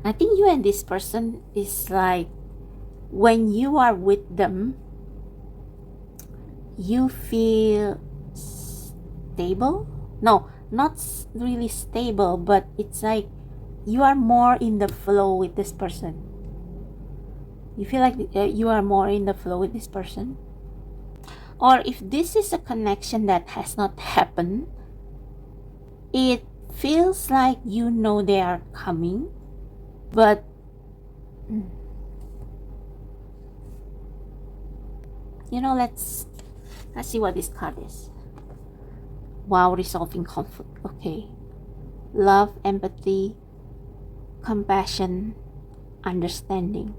I think you and this person is like, when you are with them, you feel stable. No, not really stable, but it's like you are more in the flow with this person. You feel like you are more in the flow with this person. Or if this is a connection that has not happened, it feels like you know they are coming, but let's see what this card is. Wow, resolving conflict. Okay. Love, empathy, compassion, understanding.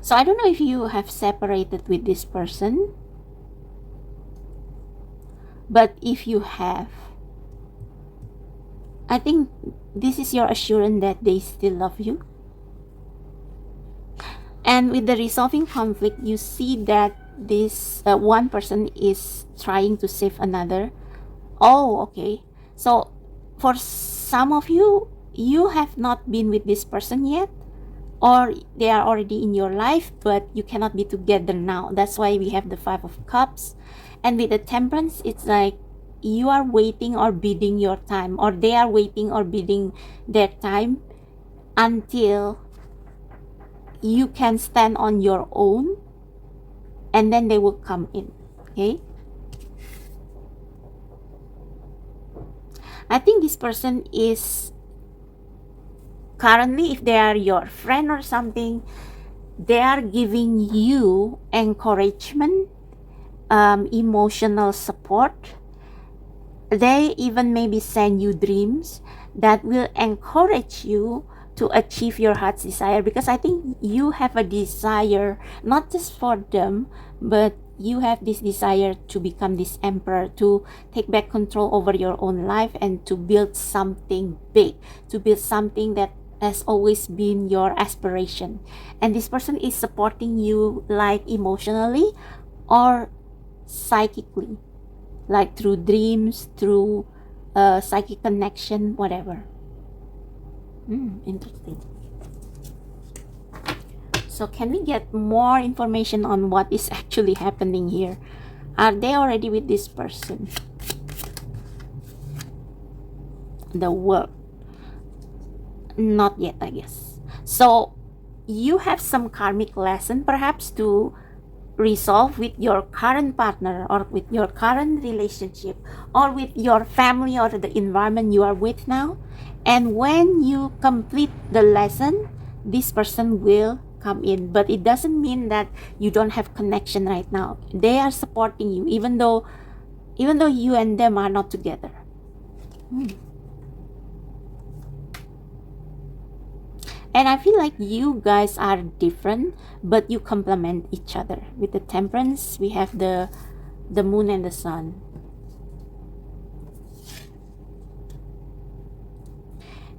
So I don't know if you have separated with this person, but if you have, I think this is your assurance that they still love you. And with the resolving conflict, you see that this one person is trying to save another. Oh, okay. So for some of you, you have not been with this person yet, or they are already in your life, but you cannot be together now. That's why we have the Five of Cups. And with the Temperance, it's like you are waiting or biding your time, or they are waiting or biding their time until you can stand on your own, and then they will come in. Okay, I think this person is currently, if they are your friend or something, they are giving you encouragement, emotional support. They even maybe send you dreams that will encourage you to achieve your heart's desire, because I think you have a desire not just for them, but you have this desire to become this emperor, to take back control over your own life and to build something big, to build something that has always been your aspiration. And this person is supporting you, like emotionally or psychically, like through dreams, through psychic connection, whatever. Interesting. So can we get more information on what is actually happening here? Are they already with this person? The world. Not yet, I guess. So you have some karmic lesson perhaps to resolve with your current partner, or with your current relationship, or with your family, or the environment you are with now. And when you complete the lesson, this person will come in. But it doesn't mean that you don't have connection right now. They are supporting you, even though you and them are not together. And I feel like you guys are different, but you complement each other. With the Temperance, we have the moon and the sun.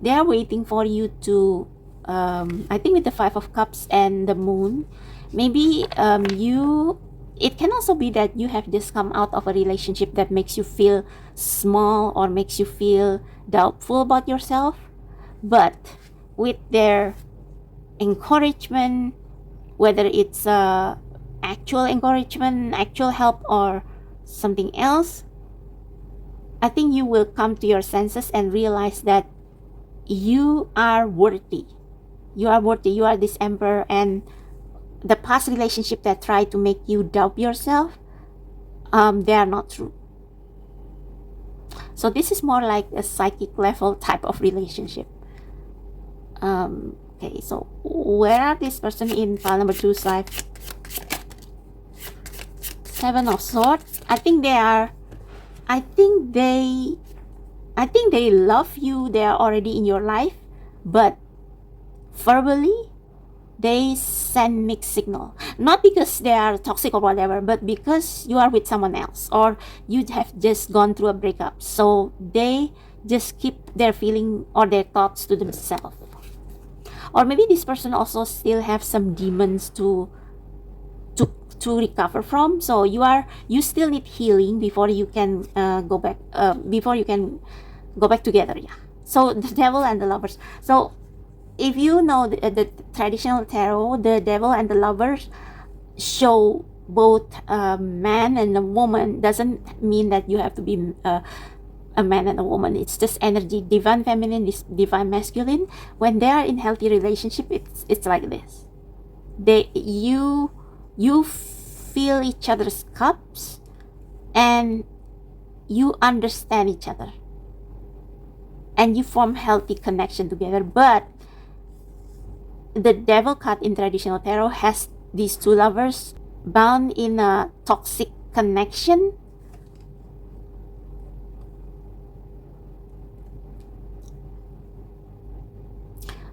They are waiting for you to, I think with the Five of Cups and the moon, maybe it can also be that you have just come out of a relationship that makes you feel small or makes you feel doubtful about yourself. But with their encouragement, whether it's actual encouragement, actual help, or something else, I think you will come to your senses and realize that you are worthy. You are worthy. You are this emperor, and the past relationship that try to make you doubt yourself, they are not true. So this is more like a psychic level type of relationship. Okay, so where are this person in pile number 2 side? Seven of Swords. I think they love you. They are already in your life, but verbally they send mixed signal. Not because they are toxic or whatever, but because you are with someone else, or you have just gone through a breakup. So they just keep their feeling or their thoughts to themselves. Or maybe this person also still have some demons to recover from. So you still need healing before you can go back together. Yeah. So the Devil and the Lovers. So if you know the traditional tarot, the Devil and the Lovers show both a man and a woman. Doesn't mean that you have to be a man and a woman. It's just energy, divine feminine, divine masculine. When they are in healthy relationship, it's like this. You fill each other's cups, and you understand each other, and you form healthy connection together. But the Devil card in traditional tarot has these two lovers bound in a toxic connection.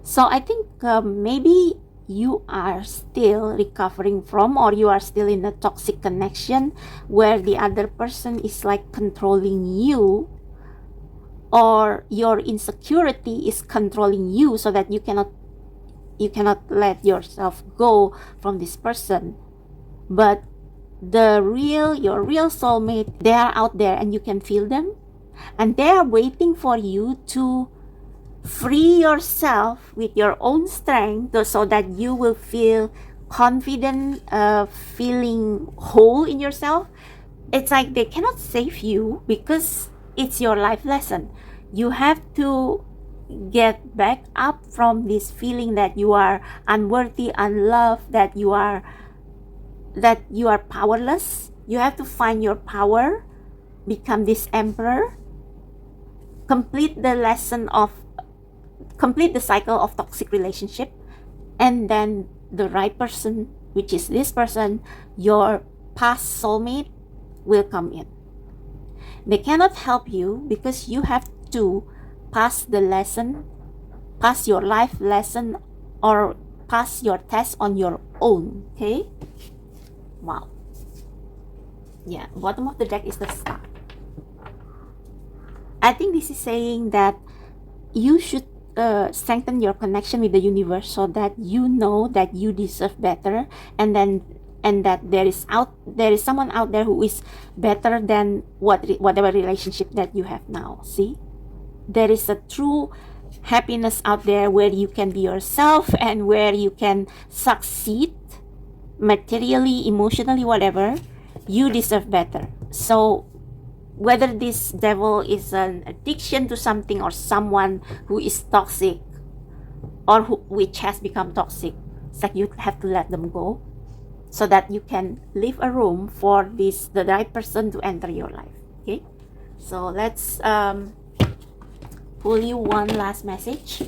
So I think maybe you are still recovering from, or you are still in a toxic connection where the other person is like controlling you, or your insecurity is controlling you, so that you cannot let yourself go from this person. But your real soulmate, they are out there, and you can feel them, and they are waiting for you to free yourself with your own strength, so that you will feel confident, feeling whole in yourself. It's like they cannot save you because it's your life lesson. You have to get back up from this feeling that you are unworthy, unloved, that you are powerless. You have to find your power, become this emperor, complete the cycle of toxic relationship, and then the right person, which is this person, your past soulmate, will come in. They cannot help you because you have to pass the lesson pass your life lesson or pass your test on your own. Okay, wow. Yeah, bottom of the deck is the Star. I think this is saying that you should strengthen your connection with the universe, so that you know that you deserve better, and that there is someone out there who is better than whatever relationship that you have now. See, there is a true happiness out there where you can be yourself and where you can succeed materially, emotionally, whatever. You deserve better. So whether this devil is an addiction to something or someone who is toxic or which has become toxic, it's like you have to let them go, so that you can leave a room for the right person to enter your life. Okay, so let's pull you one last message.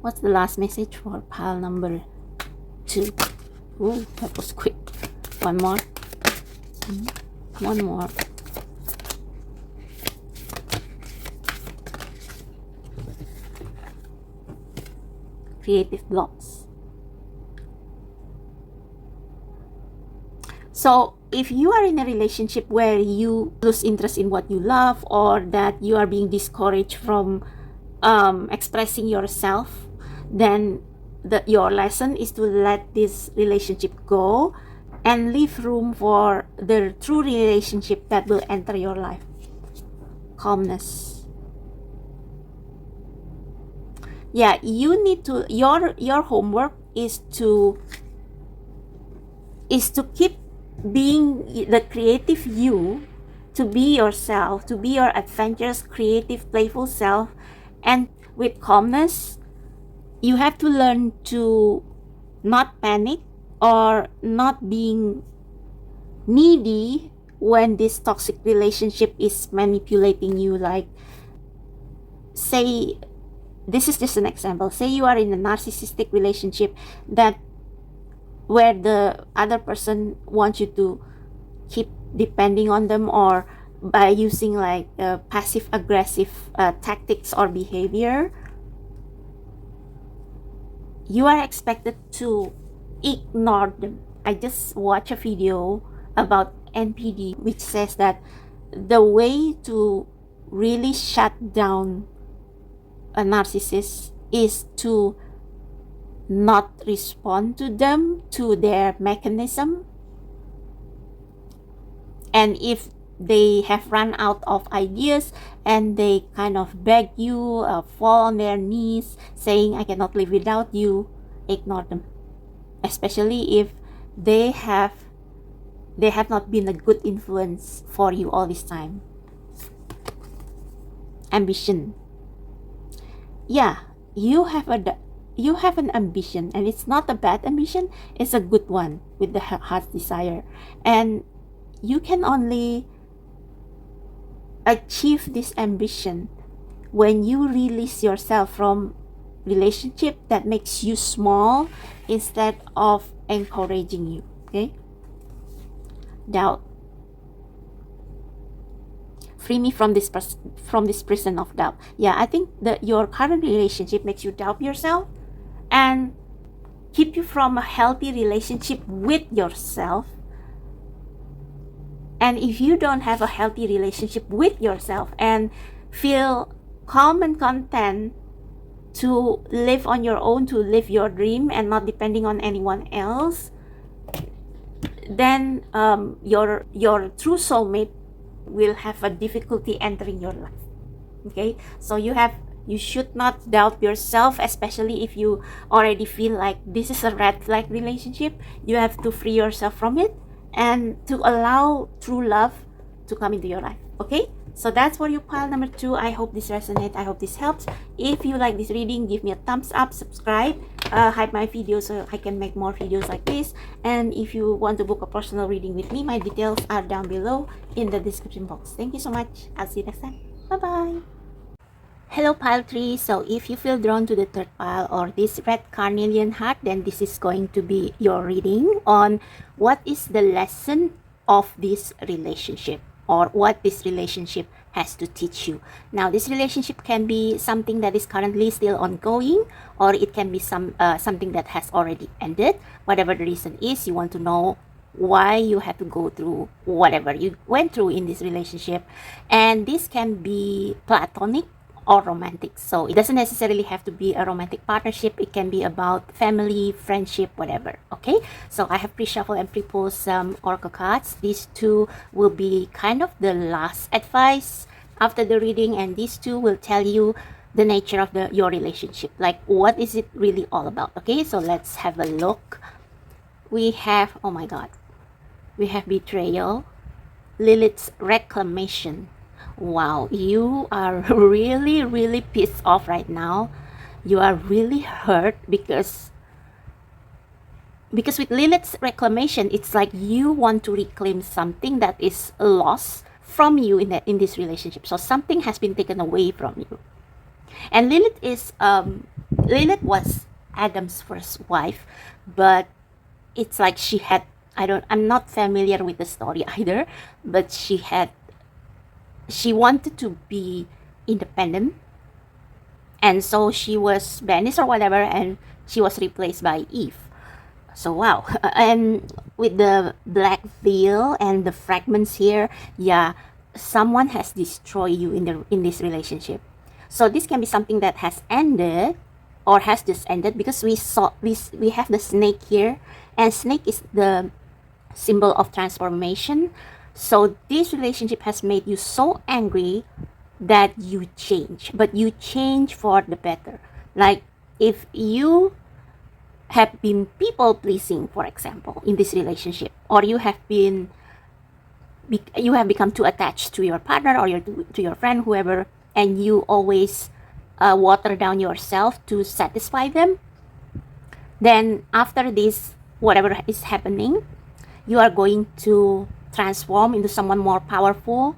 What's the last message for pile number 2? Ooh, that was quick. One more. One more. Creative blocks. So if you are in a relationship where you lose interest in what you love, or that you are being discouraged from expressing yourself, then your lesson is to let this relationship go and leave room for the true relationship that will enter your life. Calmness. Yeah, you need to, your homework is to keep being the creative you, to be yourself, to be your adventurous, creative, playful self, and with calmness. You have to learn to not panic or not being needy when this toxic relationship is manipulating you. Like, say, this is just an example. Say you are in a narcissistic relationship where the other person wants you to keep depending on them, or by using like passive aggressive tactics or behavior. You are expected to ignore them. I just watched a video about NPD, which says that the way to really shut down a narcissist is to not respond to them, to their mechanism. And if they have run out of ideas and they kind of beg you, fall on their knees saying, I cannot live without you, ignore them. Especially if they have not been a good influence for you all this time. Ambition. Yeah, you have an ambition, and it's not a bad ambition, it's a good one with the heart's desire. And you can only achieve this ambition when you release yourself from relationship that makes you small instead of encouraging you. Okay? Doubt. Free me from this prison of doubt. Yeah, I think that your current relationship makes you doubt yourself and keep you from a healthy relationship with yourself. And if you don't have a healthy relationship with yourself and feel calm and content to live on your own, to live your dream and not depending on anyone else, then your true soulmate will have a difficulty entering your life. Okay, so you should not doubt yourself, especially if you already feel like this is a red flag relationship. You have to free yourself from it and to allow true love to come into your life. Okay, so that's for you, pile number 2. I hope this resonates. I hope this helps. If you like this reading, give me a thumbs up, subscribe, hype my videos so I can make more videos like this. And if you want to book a personal reading with me, my details are down below in the description box. Thank you so much. I'll see you next time. Bye-bye. Hello pile 3. So if you feel drawn to the third pile or this red carnelian heart, then this is going to be your reading on what is the lesson of this relationship or what this relationship has to teach you. Now this relationship can be something that is currently still ongoing, or it can be something that has already ended. Whatever the reason is, you want to know why you had to go through whatever you went through in this relationship. And this can be platonic or romantic. So it doesn't necessarily have to be a romantic partnership. It can be about family, friendship, whatever. Okay, so I have pre-shuffled and pre-pulled some oracle cards. These two will be kind of the last advice after the reading, and these two will tell you the nature of your relationship, like what is it really all about. Okay, so let's have a look. We have, oh my god, we have betrayal, Lilith's reclamation. Wow, you are really pissed off right now. You are really hurt because with Lilith's reclamation, it's like you want to reclaim something that is lost from you in this relationship. So something has been taken away from you. And Lilith was Adam's first wife, but it's like she had, I'm not familiar with the story either, but she wanted to be independent, and so she was banished or whatever, and she was replaced by Eve. So wow. And with the black veil and the fragments here, yeah, someone has destroyed you in this relationship. So this can be something that has ended or has just ended, because we have the snake here, and snake is the symbol of transformation. So this relationship has made you so angry that you change, but you change for the better. Like if you have been people pleasing, for example, in this relationship, or you have become too attached to your partner or to your friend, whoever, and you always water down yourself to satisfy them, then after this, whatever is happening, you are going to transform into someone more powerful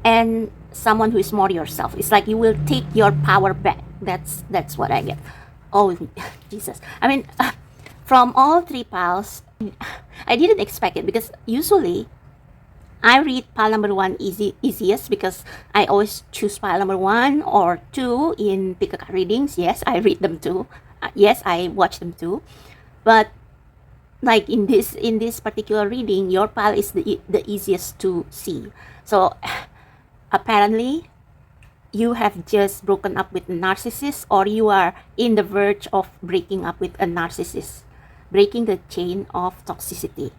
and someone who is more yourself. It's like you will take your power back. That's what I get. Oh, Jesus. I mean, from all three piles, I didn't expect it, because usually I read pile number 1 easiest, because I always choose pile number 1 or 2 in pick a card readings. Yes, I read them too. Yes, I watch them too. But like in this particular reading, your pile is the easiest to see. So apparently you have just broken up with a narcissist, or you are in the verge of breaking up with a narcissist, breaking the chain of toxicity.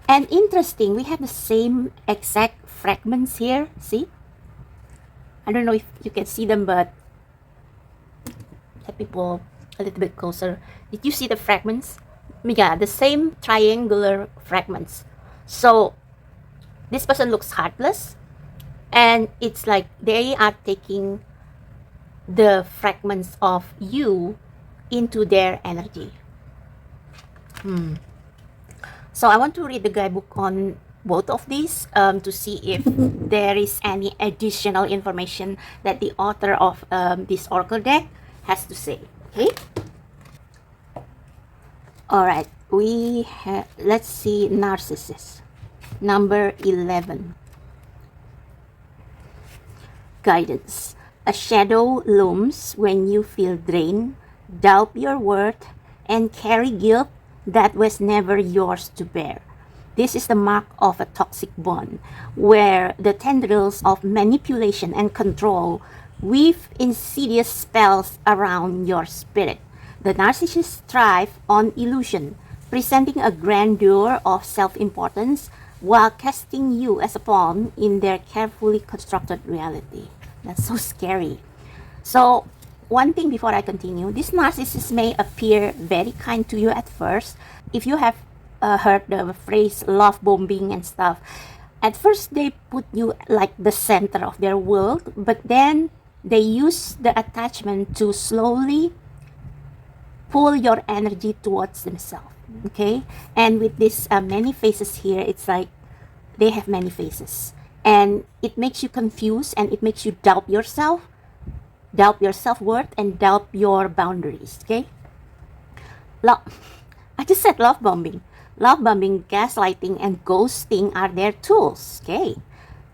And interesting, we have the same exact fragments here. See, I don't know if you can see them, but let me pull a little bit closer. Did you see the fragments? Yeah, the same triangular fragments. So this person looks heartless, and it's like they are taking the fragments of you into their energy. So I want to read the guidebook on both of these to see if there is any additional information that the author of this oracle deck has to say. Okay. All right. Let's see, narcissist number 11. Guidance. A shadow looms when you feel drained, doubt your worth, and carry guilt that was never yours to bear. This is the mark of a toxic bond, where the tendrils of manipulation and control weave insidious spells around your spirit. The narcissists thrive on illusion, presenting a grandeur of self-importance while casting you as a pawn in their carefully constructed reality. That's so scary. So, one thing before I continue, these narcissists may appear very kind to you at first. If you have heard the phrase love bombing and stuff, at first they put you like the center of their world, but then they use the attachment to slowly pull your energy towards themselves. Okay, and with this many faces here, it's like they have many faces, and it makes you confused, and it makes you doubt yourself, doubt your self-worth, and doubt your boundaries. Okay, I just said love bombing. Love bombing, gaslighting, and ghosting are their tools. Okay,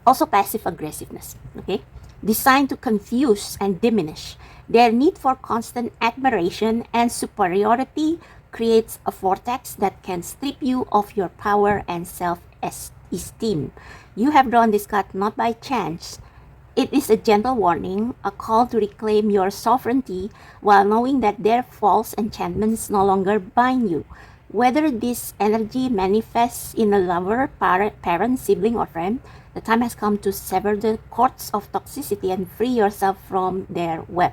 also passive aggressiveness. Okay, designed to confuse and diminish. Their need for constant admiration and superiority creates a vortex that can strip you of your power and self-esteem. You have drawn this card not by chance. It is a gentle warning, a call to reclaim your sovereignty while knowing that their false enchantments no longer bind you. Whether this energy manifests in a lover, parent, sibling, or friend, the time has come to sever the cords of toxicity and free yourself from their web.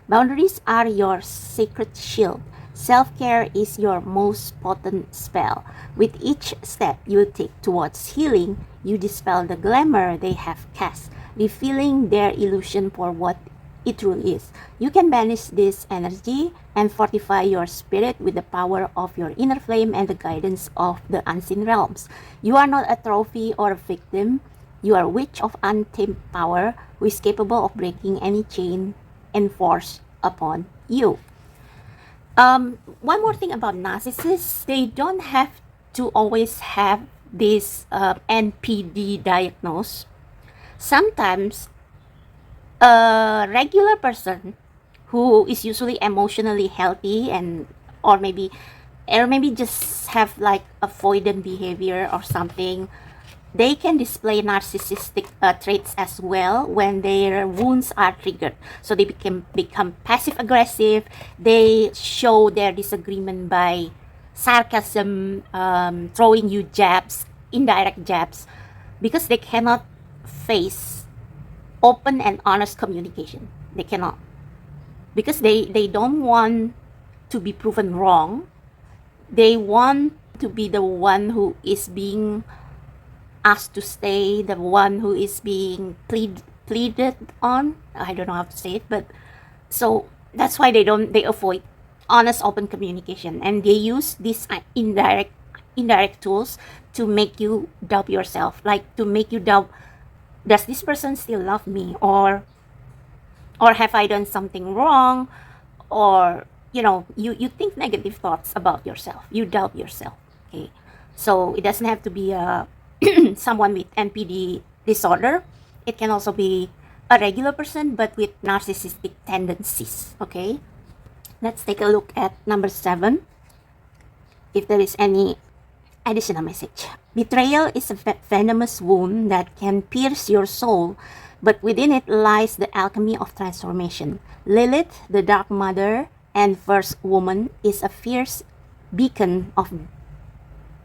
Boundaries are your sacred shield. Self-care is your most potent spell. With each step you take towards healing, you dispel the glamour they have cast, revealing their illusion for what it truly is. You can banish this energy and fortify your spirit with the power of your inner flame and the guidance of the unseen realms. You are not a trophy or a victim. You are a witch of untamed power who is capable of breaking any chain enforced upon you. One more thing about narcissists, they don't have to always have this NPD diagnosis. Sometimes a regular person who is usually emotionally healthy and or maybe just have like avoidant behavior or something, they can display narcissistic traits as well when their wounds are triggered. So they become passive aggressive. They show their disagreement by sarcasm, throwing you jabs, indirect jabs, because they cannot face open and honest communication. They cannot, because they don't want to be proven wrong. They want to be the one who is being asked to stay, the one who is being pleaded on. I don't know how to say it, but so that's why they avoid honest open communication, and they use these indirect tools to make you doubt yourself, like to make you doubt, does this person still love me, or have I done something wrong, or you think negative thoughts about yourself, you doubt yourself. Okay, so it doesn't have to be a someone with NPD disorder. It can also be a regular person but with narcissistic tendencies. Okay, let's take a look at number 7, if there is any additional message. Betrayal is a venomous wound that can pierce your soul, but within it lies the alchemy of transformation. Lilith, the Dark Mother and first woman, is a fierce beacon of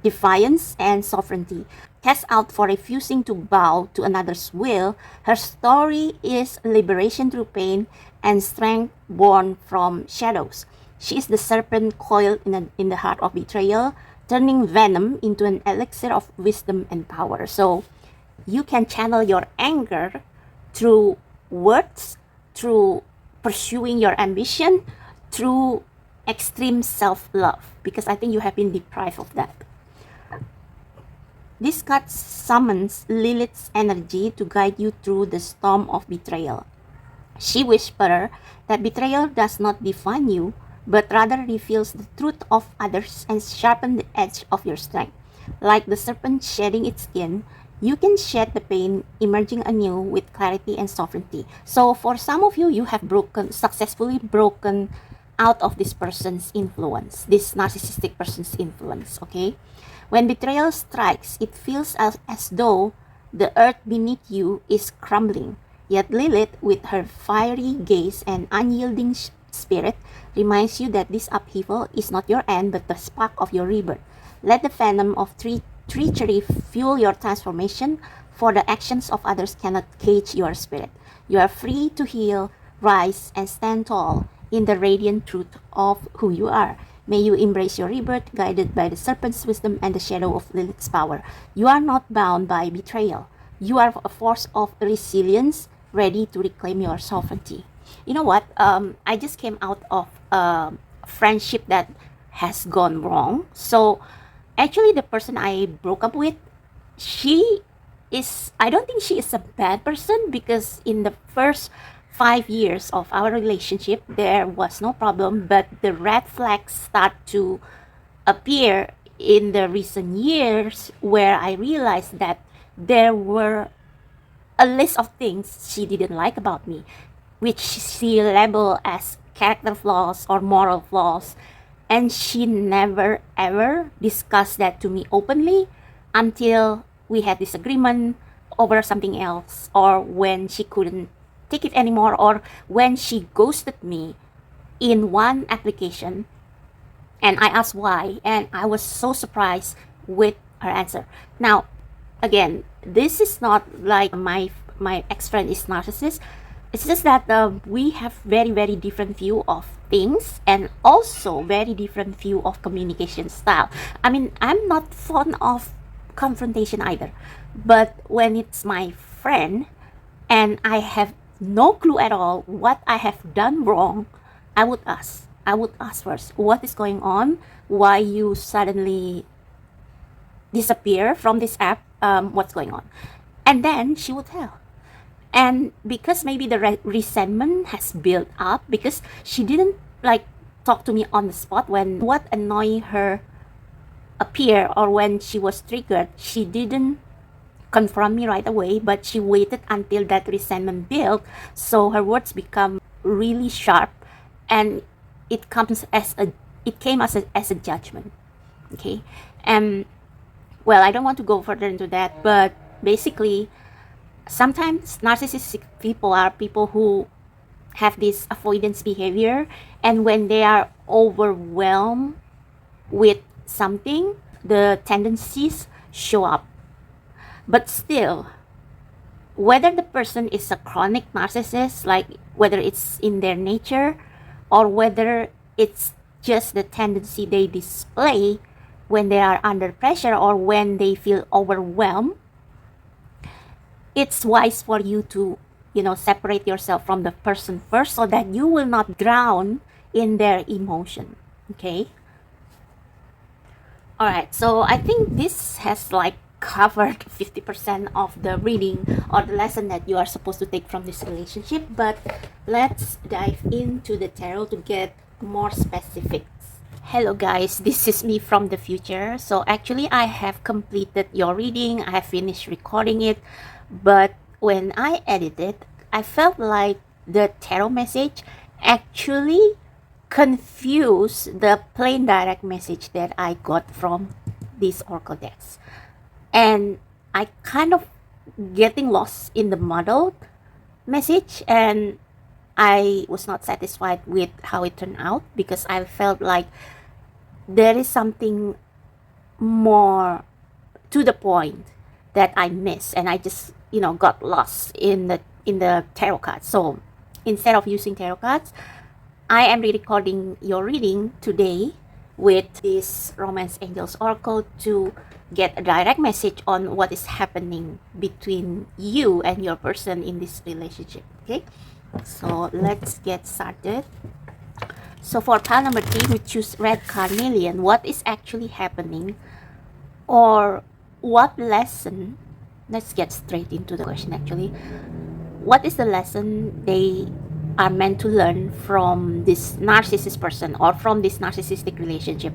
defiance and sovereignty. Cast out for refusing to bow to another's will, her story is liberation through pain and strength born from shadows. She is the serpent coiled in the heart of betrayal, turning venom into an elixir of wisdom and power. So you can channel your anger through words, through pursuing your ambition, through extreme self-love, because I think you have been deprived of that. This card summons Lilith's energy to guide you through the storm of betrayal. She whispers that betrayal does not define you, but rather reveals the truth of others and sharpens the edge of your strength. Like the serpent shedding its skin, you can shed the pain, emerging anew with clarity and sovereignty. So for some of you, you have successfully broken out of this person's influence, this narcissistic person's influence. Okay, when betrayal strikes, it feels as though the earth beneath you is crumbling. Yet Lilith, with her fiery gaze and unyielding spirit, reminds you that this upheaval is not your end but the spark of your rebirth. Let the venom of treachery fuel your transformation, for the actions of others cannot cage your spirit. You are free to heal, rise, and stand tall in the radiant truth of who you are. May you embrace your rebirth, guided by the serpent's wisdom and the shadow of Lilith's power. You are not bound by betrayal. You are a force of resilience, ready to reclaim your sovereignty. You know what? I just came out of a friendship that has gone wrong. So actually the person I broke up with, she I don't think she is a bad person, because in the first 5 years of our relationship, there was no problem, but the red flags start to appear in the recent years, where I realized that there were a list of things she didn't like about me, which she labeled as character flaws or moral flaws. And she never ever discussed that to me openly until we had disagreement over something else, or when she couldn't take it anymore, or when she ghosted me in one application, and I asked why, and I was so surprised with her answer. Now, again, this is not like my ex-friend is narcissist. It's just that we have very different view of things, and also very different view of communication style. I mean, I'm not fond of confrontation either, but when it's my friend and I have no clue at all what I have done wrong, I would ask first, what is going on, why you suddenly disappear from this app, what's going on, and then she would tell. And because maybe the resentment has built up, because she didn't like talk to me on the spot when what annoying her appear, or when she was triggered, she didn't confront me right away, but she waited until that resentment built, so her words become really sharp, and it came as a judgment. Okay. And well, I don't want to go further into that, but basically, sometimes narcissistic people are people who have this avoidance behavior, and when they are overwhelmed with something, the tendencies show up. But still, whether the person is a chronic narcissist, like whether it's in their nature, or whether it's just the tendency they display when they are under pressure or when they feel overwhelmed, it's wise for you to, separate yourself from the person first, so that you will not drown in their emotion. Okay. All right. So I think this has like covered 50% of the reading or the lesson that you are supposed to take from this relationship, but let's dive into the tarot to get more specifics. Hello guys, this is me from the future. So actually I have completed your reading, I have finished recording it, but when I edited, I felt like the tarot message actually confused the plain direct message that I got from these oracle decks. And I kind of getting lost in the muddled message, and I was not satisfied with how it turned out, because I felt like there is something more to the point that I missed, and I just got lost in the tarot cards. So instead of using tarot cards, I am re-recording your reading today with this Romance Angels Oracle to get a direct message on what is happening between you and your person in this relationship. Okay, so let's get started. So for pile number 3, we choose Red Carnelian. What is actually happening, or what lesson? Let's get straight into the question actually. What is the lesson they are meant to learn from this narcissist person, or from this narcissistic relationship?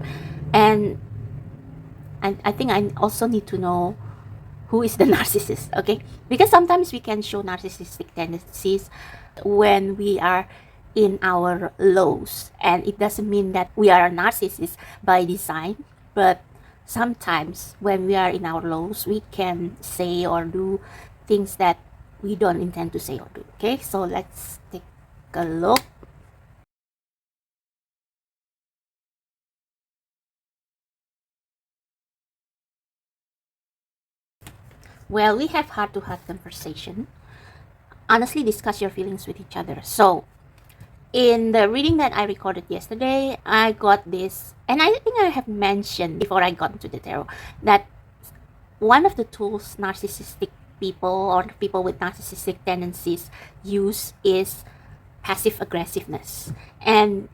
And I think I also need to know who is the narcissist, okay? Because sometimes we can show narcissistic tendencies when we are in our lows, and it doesn't mean that we are a narcissist by design, but sometimes when we are in our lows, we can say or do things that we don't intend to say or do. Okay, so let's take a look. Well, we have heart-to-heart conversation. Honestly, discuss your feelings with each other. So in the reading that I recorded yesterday, I got this, and I think I have mentioned before I got into the tarot, that one of the tools narcissistic people or people with narcissistic tendencies use is passive aggressiveness. And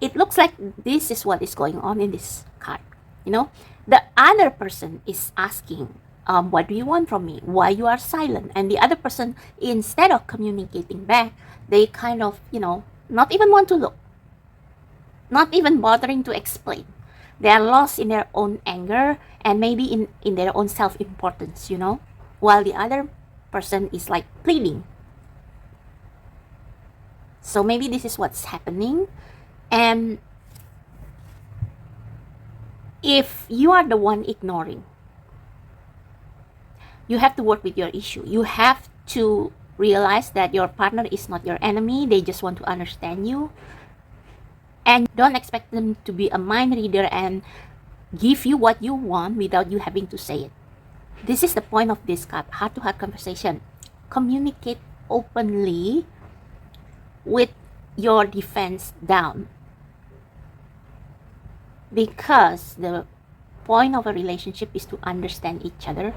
it looks like this is what is going on in this card. The other person is asking What do you want from me? Why you are silent? And the other person, instead of communicating back, they kind of, not even want to look, not even bothering to explain. They are lost in their own anger and maybe in their own self-importance, while the other person is like pleading. So maybe this is what's happening. And if you are the one ignoring, you have to work with your issue. You have to realize that your partner is not your enemy. They just want to understand you. And don't expect them to be a mind reader and give you what you want without you having to say it. This is the point of this heart-to-heart conversation. Communicate openly with your defense down. Because the point of a relationship is to understand each other.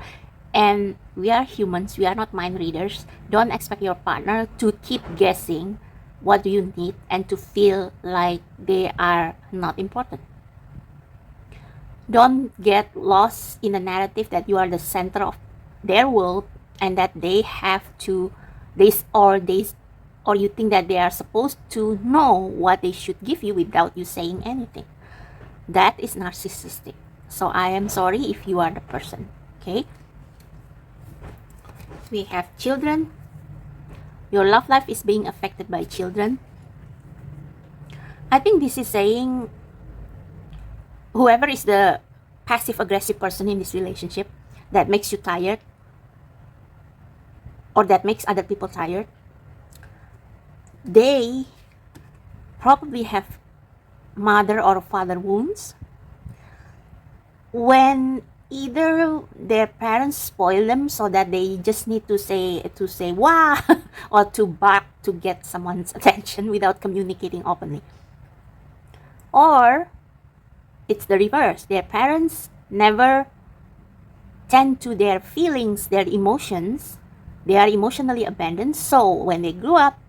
And we are humans, we are not mind readers. Don't expect your partner to keep guessing what do you need and to feel like they are not important. Don't get lost in the narrative that you are the center of their world and that they have to or you think that they are supposed to know what they should give you without you saying anything. That is narcissistic. So I am sorry if you are the person. Okay? We have children. Your love life is being affected by children. I think this is saying whoever is the passive-aggressive person in this relationship that makes you tired or that makes other people tired, they probably have mother or father wounds when either their parents spoil them so that they just need to say wow or to bark to get someone's attention without communicating openly, or it's the reverse. Their parents never tend to their feelings, their emotions. They are emotionally abandoned, so when they grew up,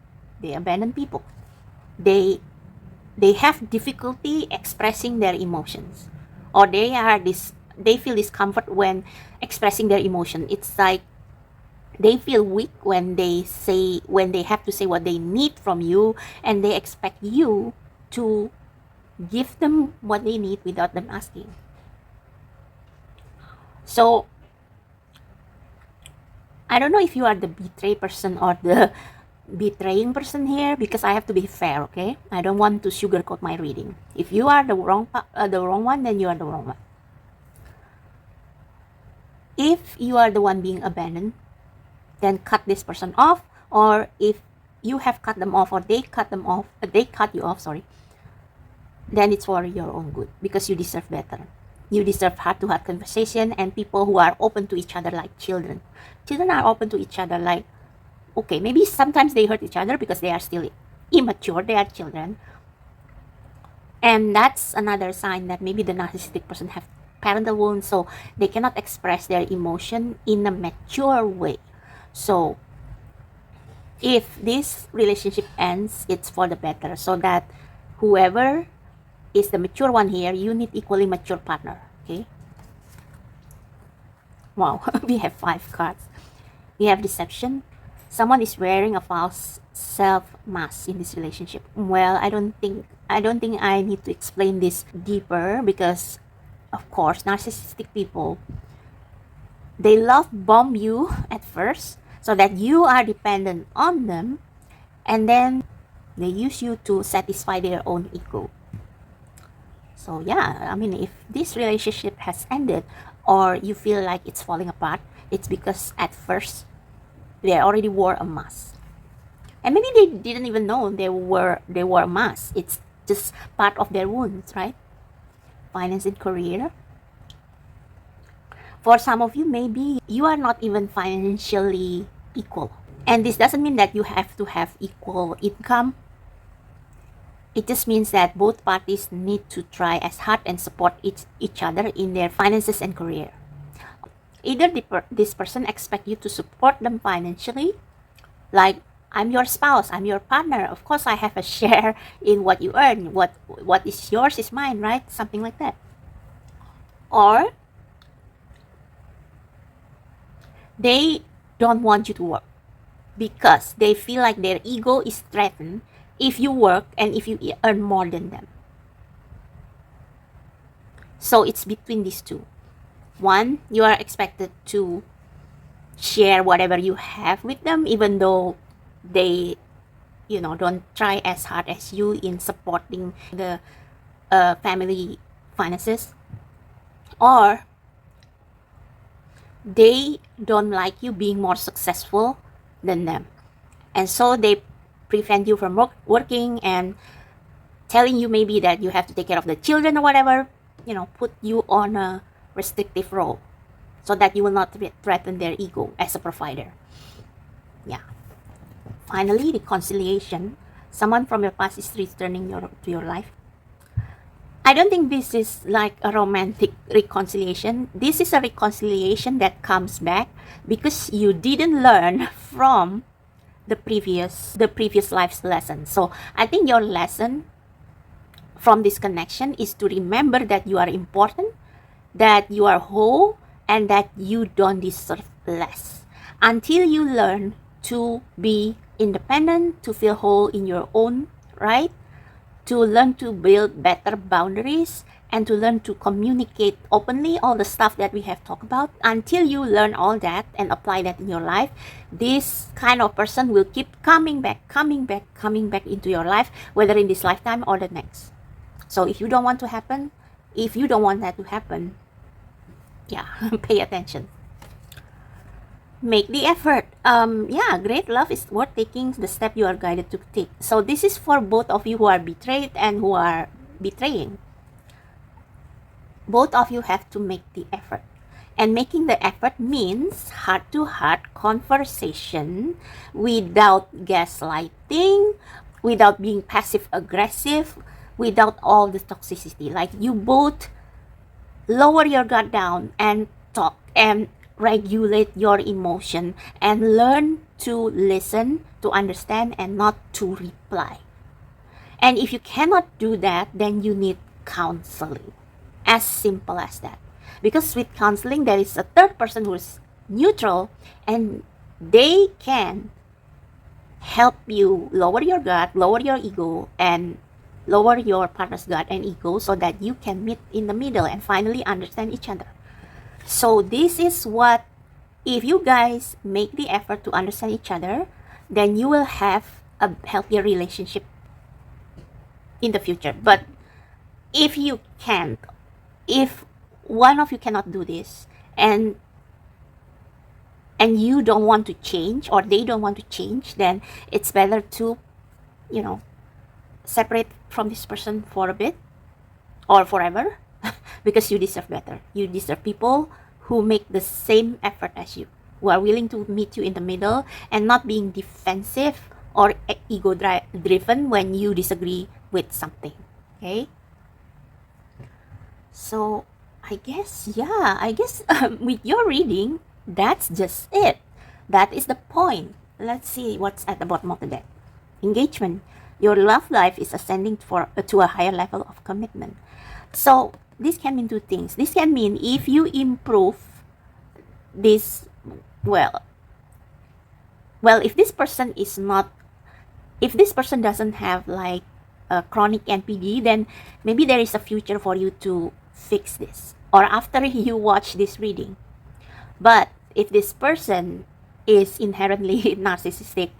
they abandon people. They have difficulty expressing their emotions, or they feel discomfort when expressing their emotion. It's like they feel weak when they have to say what they need from you, and they expect you to give them what they need without them asking. So I don't know if you are the betray person or the betraying person here, because I have to be fair, okay? I don't want to sugarcoat my reading. If you are the wrong one, then you are the wrong one. If you are the one being abandoned, then cut this person off. Or if you have cut them off, or they cut you off, then it's for your own good, because you deserve better. You deserve heart-to-heart conversation and people who are open to each other like children. Children are open to each other like, okay, maybe sometimes they hurt each other because they are still immature, they are children. And that's another sign that maybe the narcissistic person have parental wounds, so they cannot express their emotion in a mature way. So if this relationship ends, it's for the better, so that whoever is the mature one here, you need equally mature partner, okay? Wow, we have 5 cards. We have deception. Someone is wearing a false self mask in this relationship. Well, I don't think I need to explain this deeper, because of course narcissistic people, they love bomb you at first so that you are dependent on them, and then they use you to satisfy their own ego. So yeah, I mean, if this relationship has ended or you feel like it's falling apart, it's because at first they already wore a mask. And maybe they didn't even know they wore a mask. It's just part of their wounds, right? Finance and career. For some of you, maybe you are not even financially equal. And this doesn't mean that you have to have equal income. It just means that both parties need to try as hard and support each other in their finances and career. Either this person expects you to support them financially, like, I'm your spouse, I'm your partner, of course I have a share in what you earn, what is yours is mine, right? Something like that. Or They don't want you to work because they feel like their ego is threatened if you work and if you earn more than them. So it's between these two. One, you are expected to share whatever you have with them, even though they, don't try as hard as you in supporting the family finances. Or they don't like you being more successful than them. And so they prevent you from working and telling you maybe that you have to take care of the children or whatever, put you on a restrictive role so that you will not threaten their ego as a provider. Yeah. Finally, reconciliation. Someone from your past is returning to your life. I don't think this is like a romantic reconciliation. This is a reconciliation that comes back because you didn't learn from the previous life's lesson. So I think your lesson from this connection is to remember that you are important, that you are whole, and that you don't deserve less. Until you learn to be independent, to feel whole in your own right, to learn to build better boundaries, and to learn to communicate openly, all the stuff that we have talked about. Until you learn all that and apply that in your life, this kind of person will keep coming back into your life, whether in this lifetime or the next. So if you don't want that to happen, yeah, pay attention. Make the effort. Great love is worth taking the step you are guided to take. So this is for both of you who are betrayed and who are betraying. Both of you have to make the effort. And making the effort means heart-to-heart conversation without gaslighting, without being passive-aggressive, without all the toxicity. Like, you both lower your guard down and talk and regulate your emotion and learn to listen, to understand, and not to reply. And if you cannot do that, then you need counseling. As simple as that. Because with counseling, there is a third person who is neutral, and they can help you lower your guard, lower your ego, and lower your partner's guard and ego so that you can meet in the middle and finally understand each other. So this is what, if you guys make the effort to understand each other, then you will have a healthier relationship in the future. But if you can't, if one of you cannot do this, and you don't want to change, or they don't want to change, then it's better to, separate from this person for a bit or forever, because you deserve better. You deserve people who make the same effort as you, who are willing to meet you in the middle and not being defensive or ego driven when you disagree with something. Okay? So I guess with your reading, that's just it. That is the point. Let's see what's at the bottom of the deck. Engagement. Your love life is ascending to a higher level of commitment. So this can mean two things. This can mean if you improve this, if this person doesn't have like a chronic NPD, then maybe there is a future for you to fix this, or after you watch this reading. But if this person is inherently narcissistic,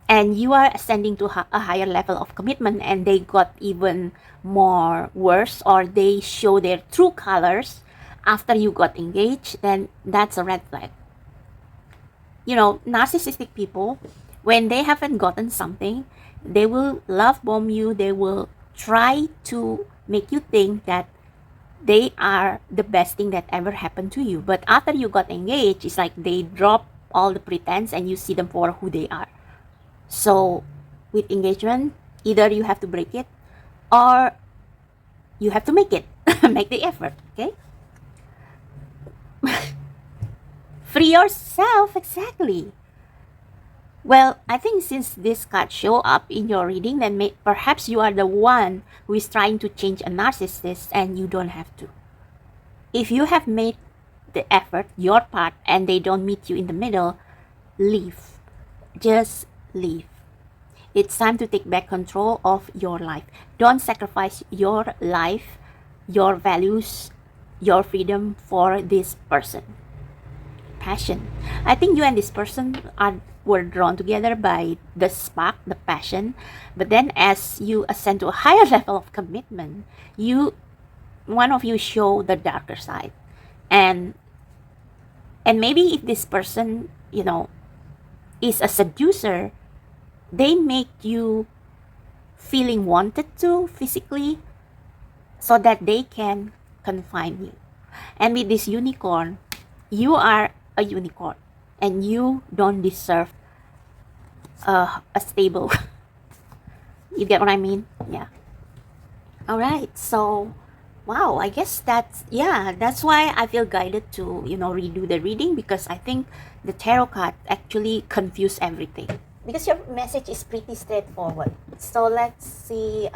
and you are ascending to a higher level of commitment, and they got even more worse, or they show their true colors after you got engaged, then that's a red flag. Narcissistic people, when they haven't gotten something, they will love bomb you. They will try to make you think that they are the best thing that ever happened to you. But after you got engaged, it's like they drop all the pretense and you see them for who they are. So with engagement, either you have to break it or you have to make it. Make the effort, okay? Free yourself, exactly. Well, I think since this card show up in your reading, then perhaps you are the one who is trying to change a narcissist and you don't have to. If you have made the effort, your part, and they don't meet you in the middle, leave. Just leave. It's time to take back control of your life. Don't sacrifice your life, your values, your freedom for this person. Passion. I think you and this person were drawn together by the spark, the passion. But then as you ascend to a higher level of commitment, one of you show the darker side. And maybe if this person, is a seducer, they make you feeling wanted to physically so that they can confine you. And with this unicorn, you are a unicorn and you don't deserve a stable. You get what I mean? Yeah. All right. So, wow, I guess that's why I feel guided to, redo the reading, because I think the tarot card actually confuse everything. Because your message is pretty straightforward. So let's see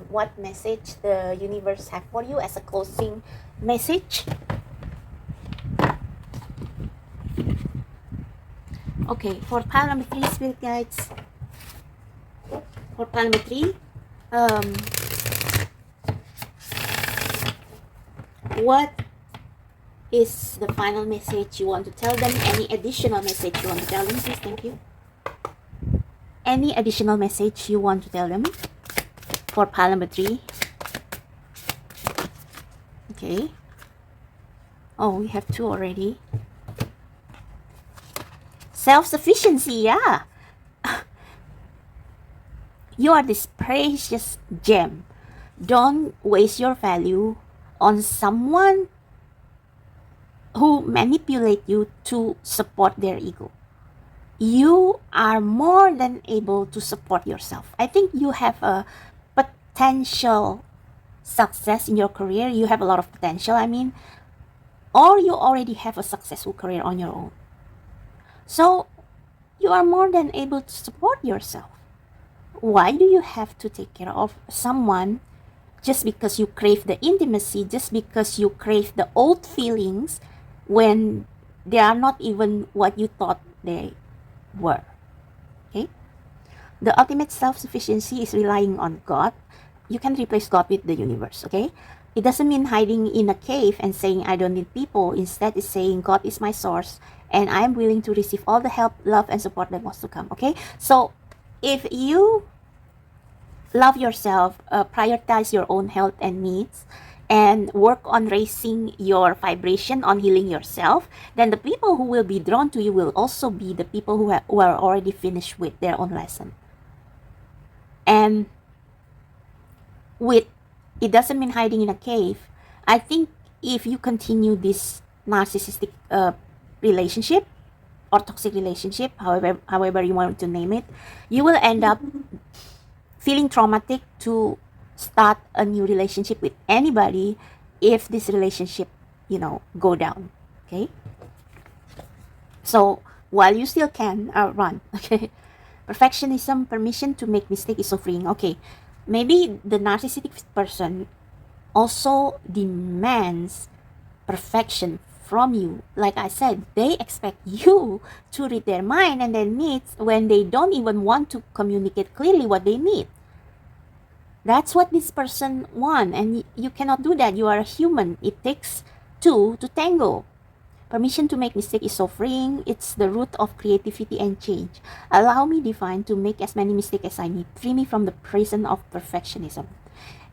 what message the universe have for you as a closing message. Okay, for pile number 3, spirit guides. For pile number 3, what is the final message you want to tell them? Any additional message you want to tell them, please? Thank you. Any additional message you want to tell them for pile number 3? Okay. Oh, we have 2 already. Self-sufficiency, yeah. You are this precious gem. Don't waste your value on someone who manipulate you to support their ego. You are more than able to support yourself. I think you have a potential success in your career. You have a lot of potential, or you already have a successful career on your own. So you are more than able to support yourself. Why do you have to take care of someone just because you crave the intimacy, just because you crave the old feelings when they are not even what you thought they were? Okay? The ultimate self-sufficiency is relying on God. You can replace God with the universe, okay? It doesn't mean hiding in a cave and saying, I don't need people. Instead, it's saying, God is my source, and I am willing to receive all the help, love, and support that wants to come, okay? So, if you love yourself, prioritize your own health and needs, and work on raising your vibration, on healing yourself, then the people who will be drawn to you will also be the people who are already finished with their own lesson. And it doesn't mean hiding in a cave. I think if you continue this narcissistic relationship or toxic relationship, however you want to name it, you will end up feeling traumatic to start a new relationship with anybody if this relationship, go down. Okay? So while you still can, run. Okay? Perfectionism, permission to make mistakes is so freeing. Okay. Maybe the narcissistic person also demands perfection from you. Like I said, they expect you to read their mind and their needs when they don't even want to communicate clearly what they need. That's what this person wants, and you cannot do that. You are a human. It takes 2 to tango. Permission to make mistakes is so freeing. It's the root of creativity and change. Allow me, divine, to make as many mistakes as I need. Free me from the prison of perfectionism.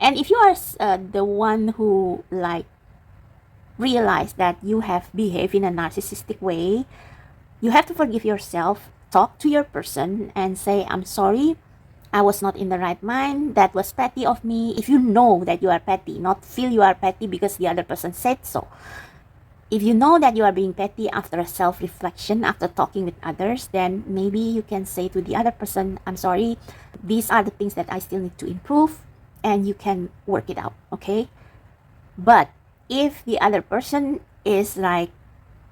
And if you are the one who realize that you have behaved in a narcissistic way, you have to forgive yourself. Talk to your person and say, I'm sorry, I was not in the right mind. That was petty of me. If you know that you are petty, not feel you are petty because the other person said so. If you know that you are being petty after a self-reflection, after talking with others, then maybe you can say to the other person, I'm sorry, these are the things that I still need to improve, and you can work it out, okay? But if the other person is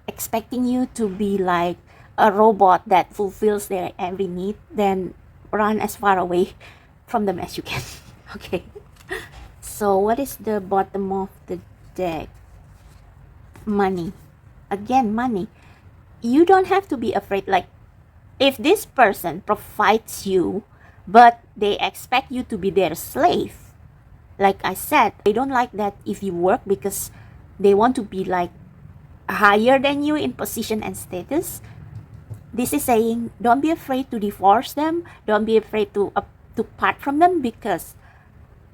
expecting you to be like a robot that fulfills their every need, then run as far away from them as you can. Okay. So what is the bottom of the deck? Money. again, money. You don't have to be afraid. Like, if this person provides you, but they expect you to be their slave, like I said, they don't like that if you work because they want to be like higher than you in position and status. This is saying, don't be afraid to divorce them. Don't be afraid to part from them, because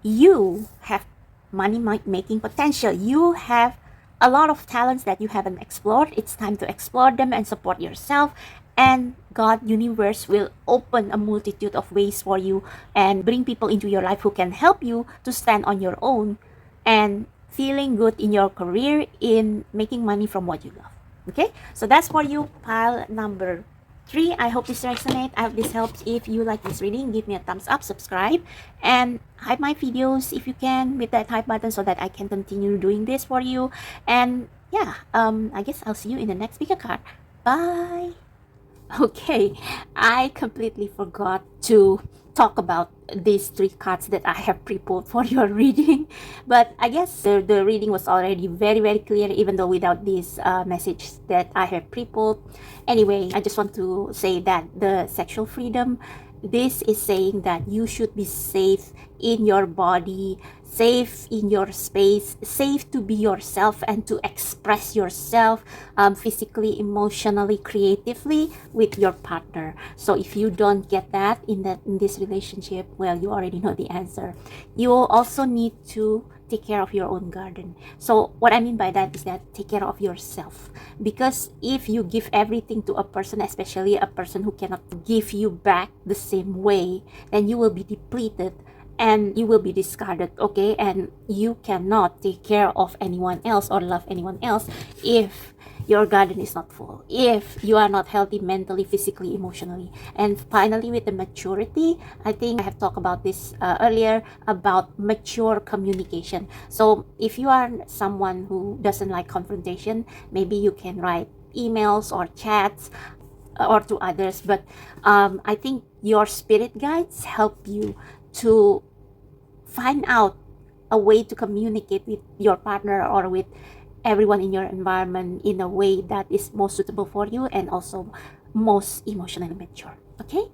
you have money making potential. You have a lot of talents that you haven't explored. It's time to explore them and support yourself. And God, universe will open a multitude of ways for you and bring people into your life who can help you to stand on your own and feeling good in your career, in making money from what you love. Okay, so that's for you, pile number 3. I hope this resonates. I hope this helps. If you like this reading, give me a thumbs up, subscribe, and hype my videos if you can with that hype button so that I can continue doing this for you. And yeah, I guess I'll see you in the next pick a card. Bye. Okay, I completely forgot to talk about these 3 cards that I have pre-pulled for your reading, but I guess the reading was already very, very clear, even though without this message that I have pre-pulled. Anyway, I just want to say that the sexual freedom, this is saying that you should be safe in your body, safe in your space, safe to be yourself and to express yourself physically, emotionally, creatively with your partner. So if you don't get that in this relationship, well, you already know the answer. You also need to take care of your own garden. So what I mean by that is that take care of yourself, because if you give everything to a person, especially a person who cannot give you back the same way, then you will be depleted and you will be discarded. Okay, and you cannot take care of anyone else or love anyone else if your garden is not full, if you are not healthy mentally, physically, emotionally. And finally, with the maturity, I think I have talked about this earlier, about mature communication. So if you are someone who doesn't like confrontation, maybe you can write emails or chats or to others, but I think your spirit guides help you to find out a way to communicate with your partner or with everyone in your environment in a way that is most suitable for you and also most emotionally mature. Okay,